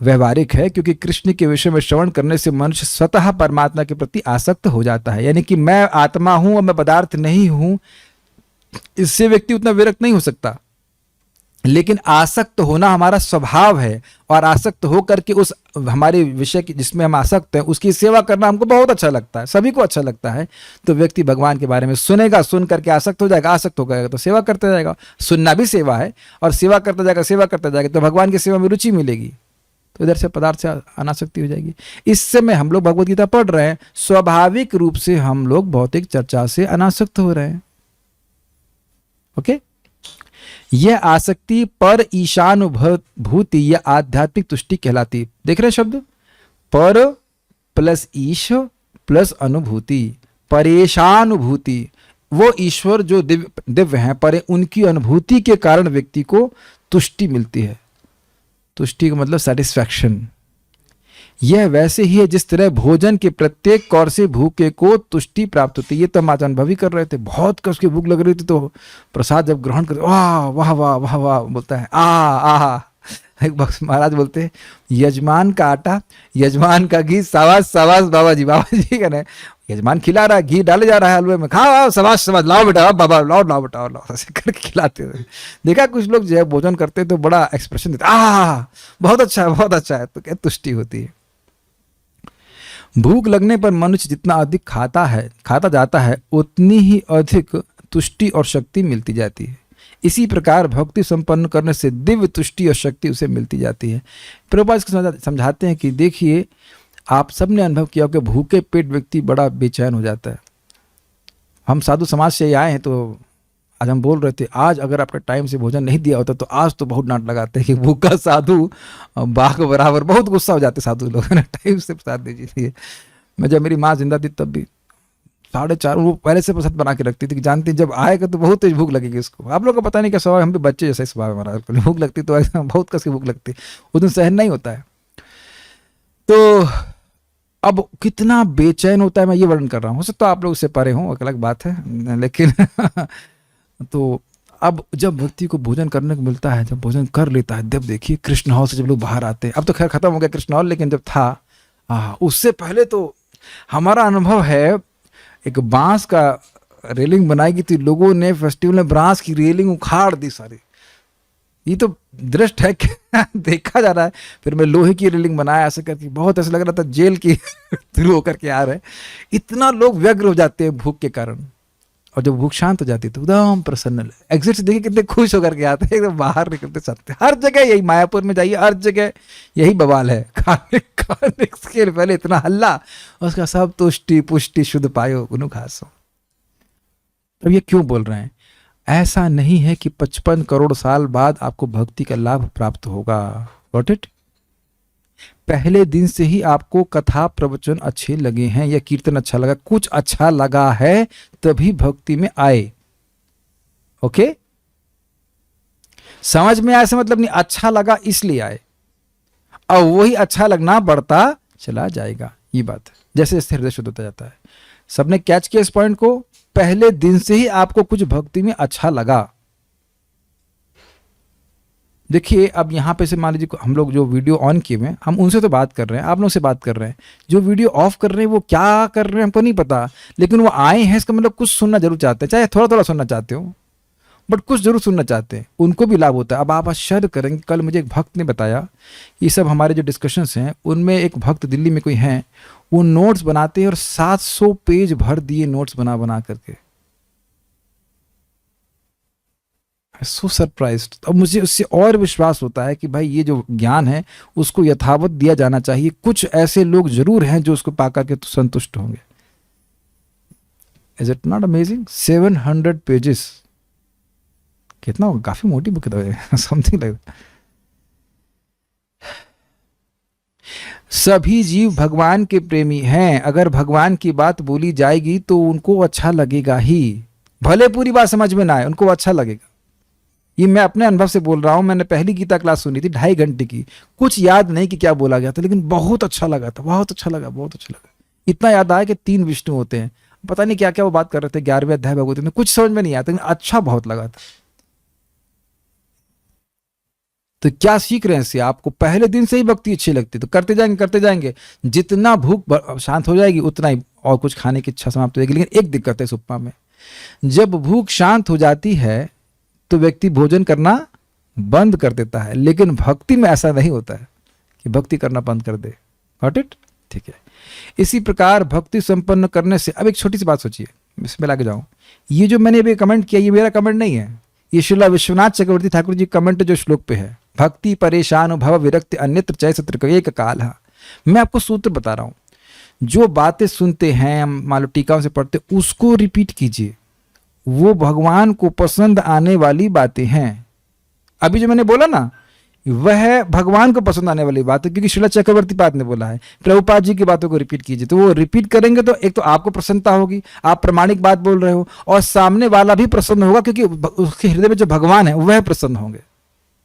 व्यवहारिक है, क्योंकि कृष्ण के विषय में श्रवण करने से मनुष्य स्वतः परमात्मा के प्रति आसक्त हो जाता है। यानी कि मैं आत्मा हूं और मैं पदार्थ नहीं हूं, इससे व्यक्ति उतना विरक्त नहीं हो सकता। लेकिन आसक्त होना हमारा स्वभाव है, और आसक्त होकर के उस हमारे विषय की जिसमें हम आसक्त हैं उसकी सेवा करना हमको बहुत अच्छा लगता है, सभी को अच्छा लगता है। तो व्यक्ति भगवान के बारे में सुनेगा, सुन करके आसक्त हो जाएगा, आसक्त हो जाएगा तो सेवा करते जाएगा। सुनना भी सेवा है, और सेवा करता जाएगा, सेवा करता जाएगा तो भगवान की सेवा में रुचि मिलेगी, तो इधर से पदार्थ से अनासक्ति हो जाएगी। इस समय हम लोग भगवद गीता पढ़ रहे हैं, स्वाभाविक रूप से हम लोग भौतिक चर्चा से अनासक्त हो रहे हैं। ओके, यह आसक्ति पर ईशानुभूति या आध्यात्मिक तुष्टि कहलाती। देख रहे शब्द, पर प्लस ईश प्लस अनुभूति, परेशानुभूति। वो ईश्वर जो दिव्य हैं, पर उनकी अनुभूति के कारण व्यक्ति को तुष्टि मिलती है। तुष्टि का मतलब सेटिस्फैक्शन। यह वैसे ही है जिस तरह भोजन के प्रत्येक कौर से भूखे को तुष्टि प्राप्त होती है। ये तो हम आज अनुभव ही कर रहे थे। बहुत कस की भूख लग रही थी तो प्रसाद जब ग्रहण करते, वाह वाह वाह वाह वाह बोलता है, आ। एक बख्श महाराज बोलते हैं, यजमान का आटा, यजमान का घी, सावास सावास बाबा जी का नहीं, यजमान खिला रहा है, घी डाले जा रहा है हलवे में, खाओ सवास सवास, लाओ बेटा बाबा, लाओ बेटा, लाओ, ऐसे करके खिलाते थे। देखा कुछ लोग जो है भोजन करते तो बड़ा एक्सप्रेशन देते, बहुत अच्छा है, बहुत अच्छा है, तो क्या तुष्टि होती है। भूख लगने पर मनुष्य जितना अधिक खाता जाता है उतनी ही अधिक तुष्टि और शक्ति मिलती जाती है। इसी प्रकार भक्ति संपन्न करने से दिव्य तुष्टि और शक्ति उसे मिलती जाती है। प्रभुपाद समझाते हैं कि देखिए, आप सबने अनुभव किया कि भूखे पेट व्यक्ति बड़ा बेचैन हो जाता है। हम साधु समाज से आए हैं तो आज हम बोल रहे थे, आज अगर आपने टाइम से भोजन नहीं दिया होता तो आज तो बहुत डांट लगाते हैं कि भूखा साधु बाघ बराबर। बहुत गुस्सा हो जाते साधु लोग, टाइम से प्रसाद दीजिए। मैं जब मेरी माँ जिंदा थी तब भी 4:30 वो पहले से प्रसाद बना के रखती थी कि जानती जब आएगा तो बहुत तेज भूख लगेगी इसको। आप लोग को पता नहीं क्या स्वभाव, हम भी बच्चे जैसे स्वभाव हमारा, भूख लगती तो बहुत कस की भूख लगती, उस दिन सहन नहीं होता है। तो अब कितना बेचैन होता है, मैं ये वर्णन कर रहा हूँ। हो सकता है आप लोग उससे परे हों, एक अलग बात है, लेकिन तो अब जब व्यक्ति को भोजन करने को मिलता है, जब भोजन कर लेता है, जब देखिए कृष्ण हॉल से जब लोग बाहर आते हैं, अब तो खैर खत्म हो गया कृष्ण हॉल, लेकिन जब था उससे पहले तो हमारा अनुभव है, एक बांस का रेलिंग बनाई गई थी, लोगों ने फेस्टिवल में बांस की रेलिंग उखाड़ दी सारी। ये तो दृष्ट है कि देखा जा रहा है। फिर मैं लोहे की रेलिंग बनाया ऐसे करके, बहुत ऐसा लग रहा था जेल की थ्रू होकर के आ रहे। इतना लोग व्यग्र हो जाते हैं भूख के कारण, और जब भूख शांत हो जाती है तो एकदम प्रसन्न, एग्जिट से देखिए कितने खुश होकर के आते हैं, एकदम बाहर निकलते सकते। हर जगह यही, मायापुर में जाइए हर जगह यही बवाल है, खाने के पहले इतना हल्ला, उसका सब तुष्टि पुष्टि शुद्ध पायो गुनु खासो। अब ये क्यों बोल रहे हैं? ऐसा नहीं है कि 55 करोड़ साल बाद आपको भक्ति का लाभ प्राप्त होगा। Got it? पहले दिन से ही आपको कथा प्रवचन अच्छे लगे हैं या कीर्तन अच्छा लगा, कुछ अच्छा लगा है तभी भक्ति में आए। ओके, समझ में आया से मतलब नहीं, अच्छा लगा इसलिए आए, और वही अच्छा लगना बढ़ता चला जाएगा। ये बात है। जैसे जैसे हृदय शुद्ध होता जाता है, सबने कैच किया इस पॉइंट को, पहले दिन से ही आपको कुछ भक्ति में अच्छा लगा। देखिए अब यहाँ पे से मान लीजिए हम लोग जो वीडियो ऑन किए हुए हैं, हम उनसे तो बात कर रहे हैं, आप लोगों से बात कर रहे हैं। जो वीडियो ऑफ कर रहे हैं वो क्या कर रहे हैं हमको नहीं पता, लेकिन वो आए हैं, इसका मतलब कुछ सुनना जरूर चाहते हैं, चाहे थोड़ा थोड़ा सुनना चाहते हो, बट कुछ जरूर सुनना चाहते हैं, उनको भी लाभ होता है। अब आप आश्चर्य करेंगे, कल मुझे एक भक्त ने बताया, ये सब हमारे जो डिस्कशंस हैं उनमें एक भक्त दिल्ली में कोई हैं, वो नोट्स बनाते हैं और 700 पेज भर दिए नोट्स बना बना करके। सो सरप्राइज्ड। अब मुझे उससे और विश्वास होता है कि भाई ये जो ज्ञान है उसको यथावत दिया जाना चाहिए। कुछ ऐसे लोग जरूर हैं जो उसको पाकर के तो संतुष्ट होंगे। Is it not amazing? 700 pages, कितना होगा? काफी मोटी बुक है, समथिंग लाइक। सभी जीव भगवान के प्रेमी हैं। अगर भगवान की बात बोली जाएगी तो उनको अच्छा लगेगा ही, भले पूरी बात समझ में ना आए, उनको अच्छा लगेगा। ये मैं अपने अनुभव से बोल रहा हूं। मैंने पहली गीता क्लास सुनी थी 2.5 घंटे की, कुछ याद नहीं कि क्या बोला गया था, लेकिन बहुत अच्छा लगा था, बहुत अच्छा लगा, बहुत अच्छा लगा। इतना याद आया कि 3 विष्णु होते हैं, पता नहीं क्या क्या वो बात कर रहे थे, 11वें अध्याय भगवत में, कुछ समझ में नहीं आता, लेकिन अच्छा बहुत लगा था। तो क्या सीख रहे हैं इससे? आपको पहले दिन से ही भक्ति अच्छी लगती, तो करते जाएंगे, जितना भूख शांत हो जाएगी उतना ही और कुछ खाने की इच्छा समाप्त हो जाएगी। लेकिन एक दिक्कत है इस उपमा में, जब भूख शांत हो जाती है तो व्यक्ति भोजन करना बंद कर देता है, लेकिन भक्ति में ऐसा नहीं होता है कि भक्ति करना बंद कर दे। Got it? ठीक है। इसी प्रकार भक्ति संपन्न करने से, अब एक छोटी सी बात सोचिए, इसमें लाके जाऊं, ये जो मैंने अभी कमेंट किया, ये मेरा कमेंट नहीं है, ये श्रील विश्वनाथ चक्रवर्ती ठाकुर जी कमेंट जो श्लोक पे है, भक्ति परेशान भव विरक्ति अन्यत्र चय सत्र एक काल। मैं आपको सूत्र बता रहा हूं, जो बातें सुनते हैं हम, मान लो टीकाओं से पढ़ते, उसको रिपीट कीजिए। वो भगवान को पसंद आने वाली बातें हैं। अभी जो मैंने बोला ना, वह भगवान को पसंद आने वाली बात है, क्योंकि श्रील चक्रवर्ती पाद ने बोला है। प्रभुपाद जी की बातों को रिपीट कीजिए, तो वो रिपीट करेंगे तो एक तो आपको प्रसन्नता होगी, आप प्रामाणिक बात बोल रहे हो, और सामने वाला भी प्रसन्न होगा, क्योंकि उसके हृदय में जो भगवान है वह प्रसन्न होंगे।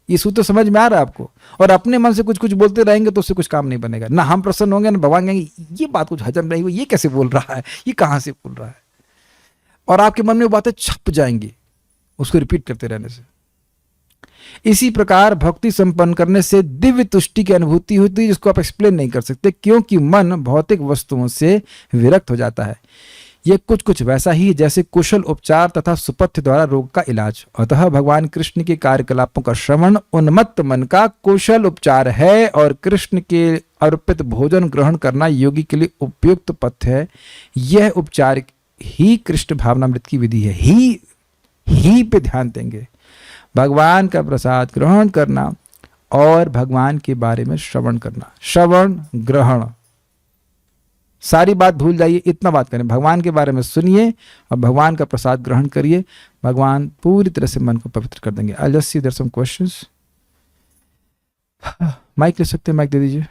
ये सूत्र समझ में आ रहा है आपको? और अपने मन से कुछ कुछ बोलते रहेंगे तो उससे कुछ काम नहीं बनेगा, ना हम प्रसन्न होंगे ना भगवान कहेंगे ये बात कुछ हजम नहीं हुई, ये कैसे बोल रहा है, ये कहां से बोल रहा है, और आपके मन में वो बातें छप जाएंगी उसको रिपीट करते रहने से। इसी प्रकार भक्ति संपन्न करने से दिव्य तुष्टि की अनुभूति होती है, जिसको आप एक्सप्लेन नहीं कर सकते, क्योंकि मन भौतिक वस्तुओं से विरक्त हो जाता है। यह कुछ कुछ वैसा ही जैसे कुशल उपचार तथा सुपथ्य द्वारा रोग का इलाज। अतः भगवान कृष्ण के कार्यकलापों का श्रवण उन्मत्त मन का कुशल उपचार है, और कृष्ण के अर्पित भोजन ग्रहण करना योगी के लिए उपयुक्त पथ है। यह उपचार ही कृष्ण भावनामृत की विधि है। ही पे ध्यान देंगे, भगवान का प्रसाद ग्रहण करना और भगवान के बारे में श्रवण करना। श्रवण ग्रहण, सारी बात भूल जाइए, इतना बात करें, भगवान के बारे में सुनिए और भगवान का प्रसाद ग्रहण करिए, भगवान पूरी तरह से मन को पवित्र कर देंगे। I just see there some questions. Mike ले सकते हैं? माइक दे दीजिए।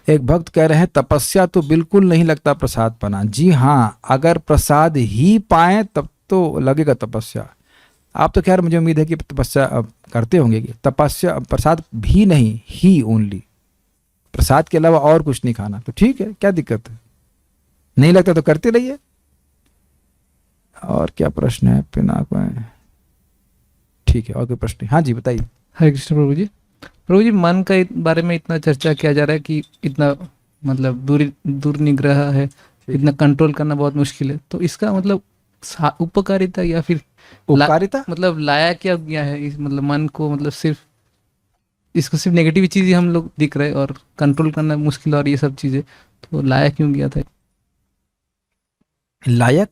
एक भक्त कह रहे हैं तपस्या तो बिल्कुल नहीं लगता प्रसाद पाना। जी हाँ, अगर प्रसाद ही पाए तब तो लगेगा तपस्या। आप तो खैर मुझे उम्मीद है कि तपस्या करते होंगे, कि तपस्या प्रसाद भी नहीं, ही ओनली, प्रसाद के अलावा और कुछ नहीं खाना, तो ठीक है, क्या दिक्कत है? नहीं लगता तो करते रहिए। और क्या प्रश्न है? पिना ठीक है, और कोई प्रश्न? हाँ जी बताइए। हरे कृष्ण प्रभु जी। प्रभु जी, मन का बारे में इतना चर्चा किया जा रहा है कि इतना मतलब दूर निग्रह है, इतना कंट्रोल करना बहुत मुश्किल है, तो इसका मतलब उपकारिता या फिर उपकारिता मतलब लाया क्या गया है इस मतलब मन को, मतलब सिर्फ इसको सिर्फ नेगेटिव चीजें हम लोग दिख रहे और कंट्रोल करना मुश्किल और ये सब चीजें, तो लाया क्यों गया था? लाया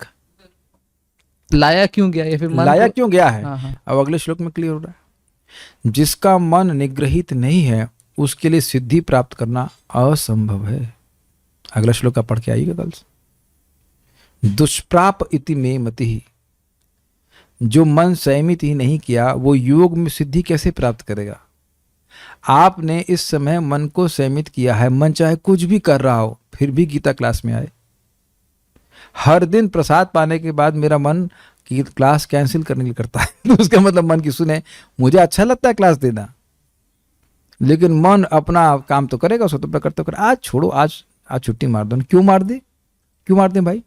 क्यों गया या फिर लाया क्यों गया है? हाँ। अब अगले श्लोक में क्लियर हो रहा है। जिसका मन निग्रहित नहीं है उसके लिए सिद्धि प्राप्त करना असंभव है। अगला श्लोक आप पढ़ के आइएगा कल से। दुष्प्राप इति मे मति, जो मन संयमित ही नहीं किया वो योग में सिद्धि कैसे प्राप्त करेगा? आपने इस समय मन को संयमित किया है, मन चाहे कुछ भी कर रहा हो फिर भी गीता क्लास में आए। हर दिन प्रसाद पाने के बाद मेरा मन की क्लास कैंसिल करने के लिए करता है, तो उसका मतलब मन की सुने, मुझे अच्छा लगता है क्लास देना, लेकिन मन अपना काम तो करेगा, उसको तो करते कर आज छोड़ो, आज छुट्टी मार दो। क्यों मार दे, क्यों मार दें भाई?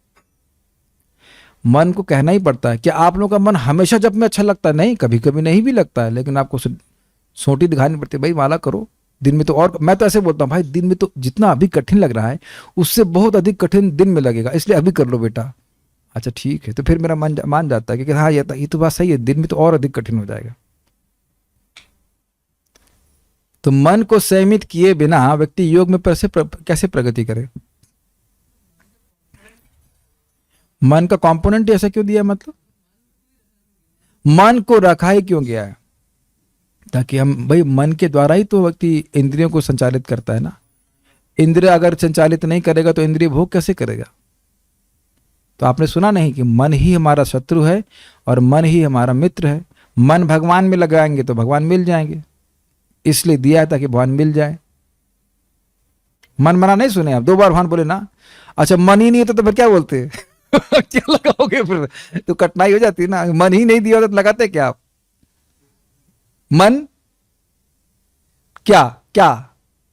मन को कहना ही पड़ता है। क्या आप लोगों का मन हमेशा जब में अच्छा लगता है? नहीं, कभी कभी नहीं भी लगता है, लेकिन आपको सोटी दिखानी पड़ती है, भाई माला करो दिन में तो। और मैं तो ऐसे बोलता हूँ भाई, दिन में तो जितना अभी कठिन लग रहा है उससे बहुत अधिक कठिन दिन में लगेगा, इसलिए अभी कर लो बेटा। अच्छा ठीक है, तो फिर मेरा मन मान जाता है कि हाँ ये तो बात सही है, दिन में तो और अधिक कठिन हो जाएगा। तो मन को संयमित किए बिना व्यक्ति योग में कैसे प्रगति करे? मन का कंपोनेंट ऐसा क्यों दिया? मतलब मन को रखा ही क्यों गया है? ताकि हम, भाई मन के द्वारा ही तो व्यक्ति इंद्रियों को संचालित करता है ना। इंद्रिय अगर संचालित नहीं करेगा तो इंद्रिय भोग कैसे करेगा? तो आपने सुना नहीं कि मन ही हमारा शत्रु है और मन ही हमारा मित्र है। मन भगवान में लगाएंगे तो भगवान मिल जाएंगे, इसलिए दिया है ताकि भगवान मिल जाए। मन मना नहीं सुने आप? 2 बार भगवान बोले ना। अच्छा मन ही नहीं होता तो फिर क्या बोलते? क्या लगाओगे फिर? तो कठिनाई हो जाती है ना। मन ही नहीं दिया होता तो लगाते क्या आप? मन क्या क्या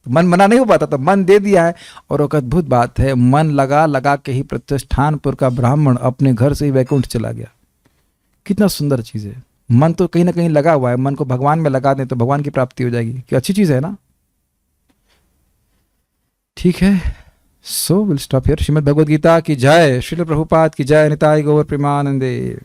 मन मना नहीं हो पाता, तो मन दे दिया है। और एक अद्भुत बात है, मन लगा लगा के ही प्रतिष्ठानपुर का ब्राह्मण अपने घर से ही वैकुंठ चला गया। कितना सुंदर चीज है। मन तो कहीं ना कहीं लगा हुआ है, मन को भगवान में लगा दें तो भगवान की प्राप्ति हो जाएगी। क्या अच्छी चीज है ना। ठीक है, so will stop here. Shrimad Bhagavad Gita की जय, श्रील प्रभुपाद की जय, निताय गौर प्रेमानंदे।